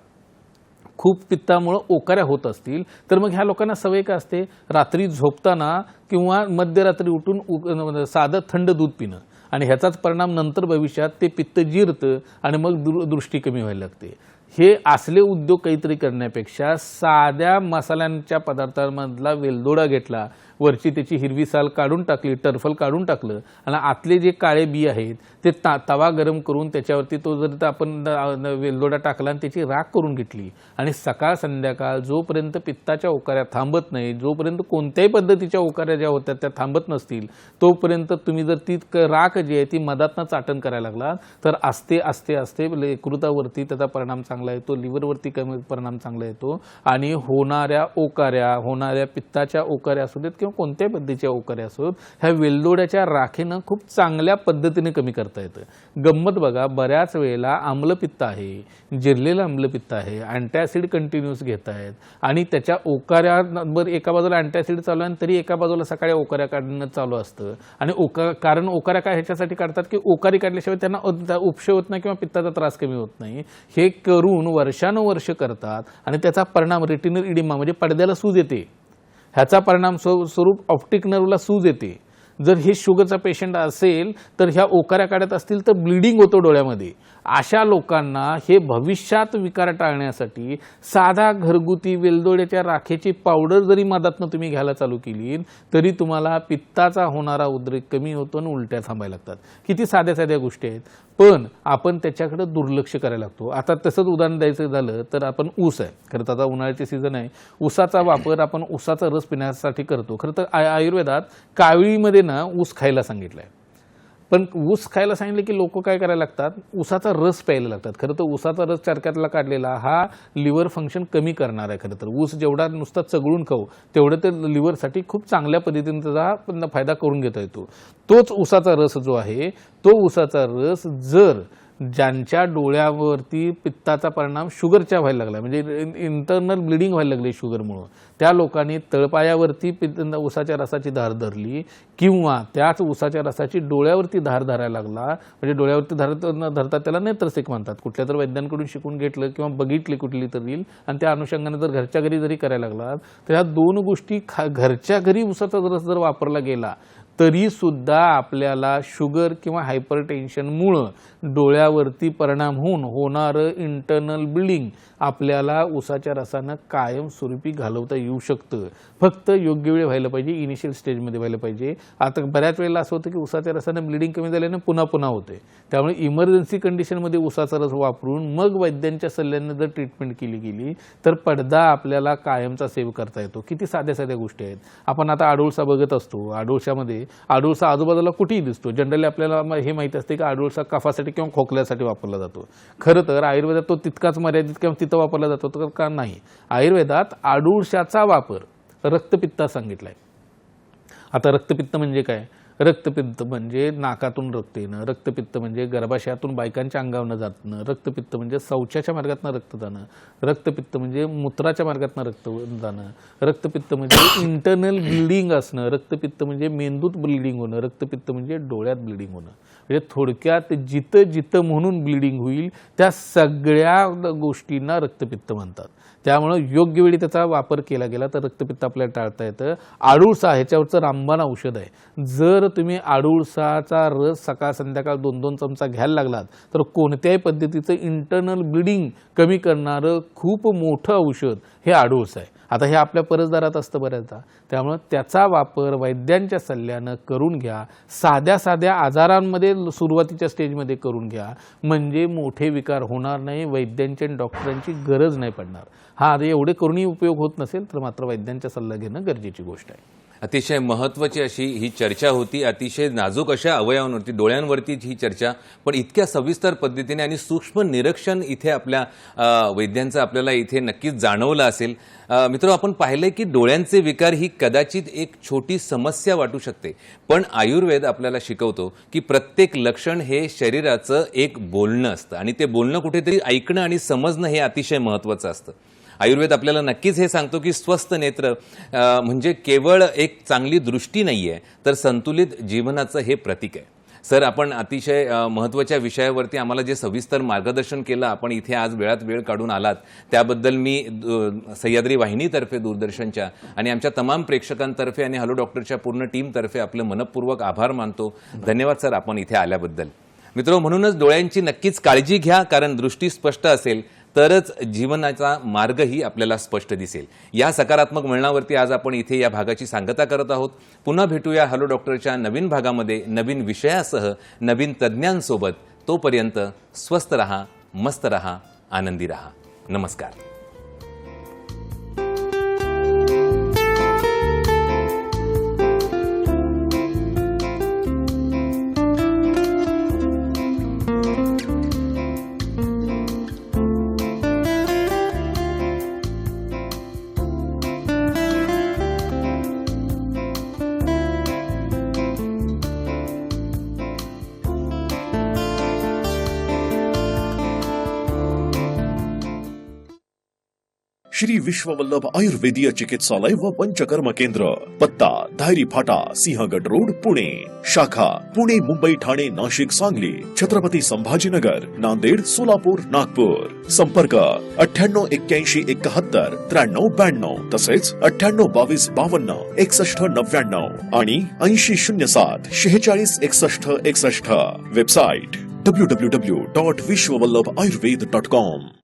खूप पित्तामुळं ओकाऱ्या होत असतील तर मग ह्या लोकांना सवय काय असते, रात्री झोपताना किंवा मध्यरात्री उठून साधं थंड दूध पिणं आणि ह्याचाच परिणाम नंतर भविष्यात ते पित्त जिरतं आणि मग दृष्टी कमी व्हायला लागते. हे असले उद्योग काहीतरी करण्यापेक्षा साध्या मसाल्यांच्या पदार्थांमधला वेलदोडा घेतला, वरची त्याची हिरवी साल काढून टाकली, टर्फल काढून टाकलं आणि आतले जे काळे बी आहेत ते तवा गरम करून त्याच्यावरती तो जर आपण वेलदोडा टाकला आणि त्याची राख करून घेतली आणि सकाळ संध्याकाळ जोपर्यंत पित्ताच्या ओकाऱ्या थांबत नाही, जोपर्यंत कोणत्याही पद्धतीच्या ओकाऱ्या ज्या होत्या त्या थांबत नसतील तोपर्यंत तुम्ही जर ती राख जी आहे ती मधातनं चाटण करायला लागला तर आस्ते आस्ते आस्ते यकृतावरती त्याचा परिणाम चांगला येतो, लिव्हरवरती कमी परिणाम चांगला येतो आणि होणाऱ्या ओकाऱ्या, होणाऱ्या पित्ताच्या ओकाऱ्या असू देत किंवा कोणत्याही पद्धतीच्या ओकाऱ्या असोत ह्या वेलदोड्याच्या राखेनं खूप चांगल्या पद्धतीने कमी करता येतं. गंमत बघा, बऱ्याच वेळेला आम्लपित्त आहे, जिरलेलं आम्लपित्त आहे, अँटॅसिड कंटिन्यूस घेत आहेत आणि त्याच्या ओकाऱ्यावर एका बाजूला अँटॅसिड चालू आहे तरी एका बाजूला सकाळी ओकाऱ्या काढणं चालू असतं आणि कारण ओकाऱ्या काय ह्याच्यासाठी काढतात की ओकारी काढल्याशिवाय त्यांना उपशय होत नाही किंवा पित्ताचा त्रास कमी होत नाही. हे करून वर्षानुवर्ष करतात आणि त्याचा परिणाम रेटिनल इडिमा म्हणजे पडद्याला सूज येते, ह्याचा परिणाम स्वरूप ऑप्टिक नर्वला सूज येते. जर हे शुगरचा पेशंट असेल तर ह्या ओकाऱ्या काढत असतील तर ब्लिडिंग होतो डोळ्यामध्ये. अशा लोकांना हे भविष्यात विकार टाळण्यासाठी साधा घरगुती वेलदोड्याच्या राखेची पावडर जरी मधातनं तुम्ही घ्यायला चालू केली तरी तुम्हाला पित्ताचा होणारा उद्रेक कमी होतो आणि उलट्या थांबायला लागतात. किती साध्या साध्या गोष्टी आहेत पण आपण त्याच्याकडे दुर्लक्ष करायला लागतो. आता तसंच उदाहरण द्यायचं झालं तर आपण ऊस आहे, खरं तर आता उन्हाळ्याचे सीझन आहे, ऊसाचा वापर आपण ऊसाचा रस पिण्यासाठी करतो. खरं तर आयुर्वेदात कावळीमध्ये ना ऊस खायला सांगितलं आहे, पण ऊस खायला सांगितलं की लोक काय करायला लागतात, ऊसाचा रस प्यायला लागतात. खरं तर ऊसाचा रस चरक्यातला काढलेला हा लिव्हर फंक्शन कमी करणार आहे. खरं तर ऊस जेवढा नुसता चगळून खाऊ तेवढं ते लिव्हरसाठी खूप चांगल्या पद्धतीने त्याचा फायदा करून घेता येतो. तोच ऊसाचा रस जो आहे तो ऊसाचा रस जर ज्यांच्या डोळ्यावरती पित्ताचा परिणाम शुगरच्या व्हायला लागला, म्हणजे इंटरनल ब्लिडिंग व्हायला लागली शुगरमुळं, त्या लोकांनी तळपायावरती उसाच्या रसाची धार धरली किंवा त्याच उसाच्या रसाची डोळ्यावरती धार धरायला लागला, म्हणजे डोळ्यावरती धार धरतात त्याला नेत्रसेक म्हणतात, कुठल्या तर वैद्यांकडून शिकून घेतलं किंवा बघितली कुठली तरी आणि त्या अनुषंगाने जर घरच्या घरी जरी करायला लागला तर ह्या दोन गोष्टी घरच्या घरी उसाचा रस जर वापरला गेला तरी सुद्धा आपल्याला शुगर किंवा हायपरटेन्शनमुळं डोळ्यावरती परिणाम होऊन होणारं इंटरनल ब्लिडिंग आपल्याला उसाच्या रसानं कायमस्वरूपी घालवता येऊ शकतं. फक्त योग्य वेळ व्हायला पाहिजे, इनिशियल स्टेजमध्ये व्हायला पाहिजे. आता बऱ्याच वेळेला असं होतं की उसाच्या रसानं ब्लिडिंग कमी झाल्यानं पुन्हा होते, त्यामुळे इमर्जन्सी कंडिशनमध्ये उसाचा रस वापरून मग वैद्यांच्या सल्ल्याने जर ट्रीटमेंट केली गेली तर पडदा आपल्याला कायमचा सेव्ह करता येतो. किती साध्या साध्या गोष्टी आहेत. आपण आता आडूळसा बघत असतो, आडूळशामध्ये आडूळसा आजूबाजूला कुठेही दिसतो. जनरली आपल्याला हे माहिती असते की आडूळसा कफासाठी किंवा खोकल्यासाठी वापरला जातो. खरं तर आयुर्वेदात तो तितकाच मर्यादित किंवा तिथं वापरला जातो तर का नाही. आयुर्वेदात आडूळशाचा वापर रक्तपित्तात सांगितलाय. आता रक्तपित्त म्हणजे काय? रक्तपित्त म्हणजे नाकातून रक्त येणं, रक्तपित्त म्हणजे गर्भाशयातून बायकांच्या अंगावरनं जाणं, रक्तपित्त म्हणजे शौचाच्या मार्गातनं रक्त जाणं, रक्तपित्त म्हणजे मूत्राच्या मार्गातनं रक्त जाणं, रक्तपित्त म्हणजे इंटरनल ब्लिडिंग असणं, रक्तपित्त म्हणजे मेंदूत ब्लिडिंग होणं, रक्तपित्त म्हणजे डोळ्यात ब्लिडिंग होणं. म्हणजे थोडक्यात जिथं जिथं म्हणून ब्लिडिंग होईल त्या सगळ्या गोष्टींना रक्तपित्त म्हणतात. त्यामुळे योग्य वेळी त्याचा वापर केला गेला तर रक्तपित्त आपल्याला टाळता येतं. आडूळसा ह्याच्यावरचं रामबाण औषध आहे. जर तुम्ही आडूळसाचा रस सकाळ संध्याकाळ 2-2 चमचा घ्यायला लागलात तर कोणत्याही पद्धतीचं इंटरनल ब्लिडिंग कमी करणारं खूप मोठं औषध हे आडूळसा आहे. आता हे आपल्या परसदारात असतं बऱ्याचदा, त्यामुळं त्याचा वापर वैद्यांच्या सल्ल्यानं करून घ्या. साध्या साध्या आजारांमध्ये सुरुवातीच्या स्टेजमध्ये करून घ्या, म्हणजे मोठे विकार होणार नाही, वैद्यांची आणि डॉक्टरांची गरज नाही पडणार. हा एवढे करूनही उपयोग होत नसेल तर मात्र वैद्यांचा सल्ला घेणं गरजेची गोष्ट आहे. अतिशय महत्त्वाची अशी ही चर्चा होती. अतिशय नाजूक अशा अवयवांवरती, डोळ्यांवरतीच ही चर्चा, पण इतक्या सविस्तर पद्धतीने आणि सूक्ष्म निरीक्षण इथे आपल्या वैद्यांचं आपल्याला इथे नक्कीच जाणवलं असेल. मित्र, आपण पाहिलंय की डोळ्यांचे विकार ही कदाचित एक छोटी समस्या वाटू शकते, पण आयुर्वेद आपल्याला शिकवतो की प्रत्येक लक्षण हे शरीराचं एक बोलणं असतं आणि ते बोलणं कुठेतरी ऐकणं आणि समजणं हे अतिशय महत्त्वाचं असतं. आयुर्वेद आपल्याला नक्कीच हे सांगतो की स्वस्थ नेत्र म्हणजे केवळ एक चांगली दृष्टी नाही आहे, तर संतुलित जीवनाचं हे प्रतीक आहे. सर, आपण अतिशय महत्त्वाच्या विषयावरती आम्हाला जे सविस्तर मार्गदर्शन केलं, आपण इथे आज वेळात वेळ काढून आलात, त्याबद्दल मी सह्याद्री वाहिनीतर्फे, दूरदर्शनच्या आणि आमच्या तमाम प्रेक्षकांतर्फे आणि हॅलो डॉक्टरच्या पूर्ण टीमतर्फे आपलं मनपूर्वक आभार मानतो. धन्यवाद सर, आपण इथे आल्याबद्दल. मित्र, म्हणूनच डोळ्यांची नक्कीच काळजी घ्या, कारण दृष्टी स्पष्ट असेल तरच जीवनाचा मार्गही आपल्याला स्पष्ट दिसेल. या सकारात्मक वळणावरती आज आपण इथे या भागाची सांगता करत आहोत. पुन्हा भेटूया हॅलो डॉक्टरच्या नवीन भागामध्ये नवीन विषयासह नवीन तज्ज्ञांसोबत. तोपर्यंत स्वस्थ रहा, मस्त रहा, आनंदी रहा. नमस्कार. श्री विश्ववल्लभ आयुर्वेदीय चिकित्सालय व पंचकर्म केंद्र, पत्ता धायरी फाटा, सिंहगड रोड, पुणे. शाखा पुणे, मुंबई, ठाणे, नाशिक, सांगली, छत्रपती संभाजीनगर, नांदेड, सोलापूर, नागपूर. संपर्क 9881719392 तसेच 9822526199 आणि 8007466161. Website www.vishwavallabhayurved.com.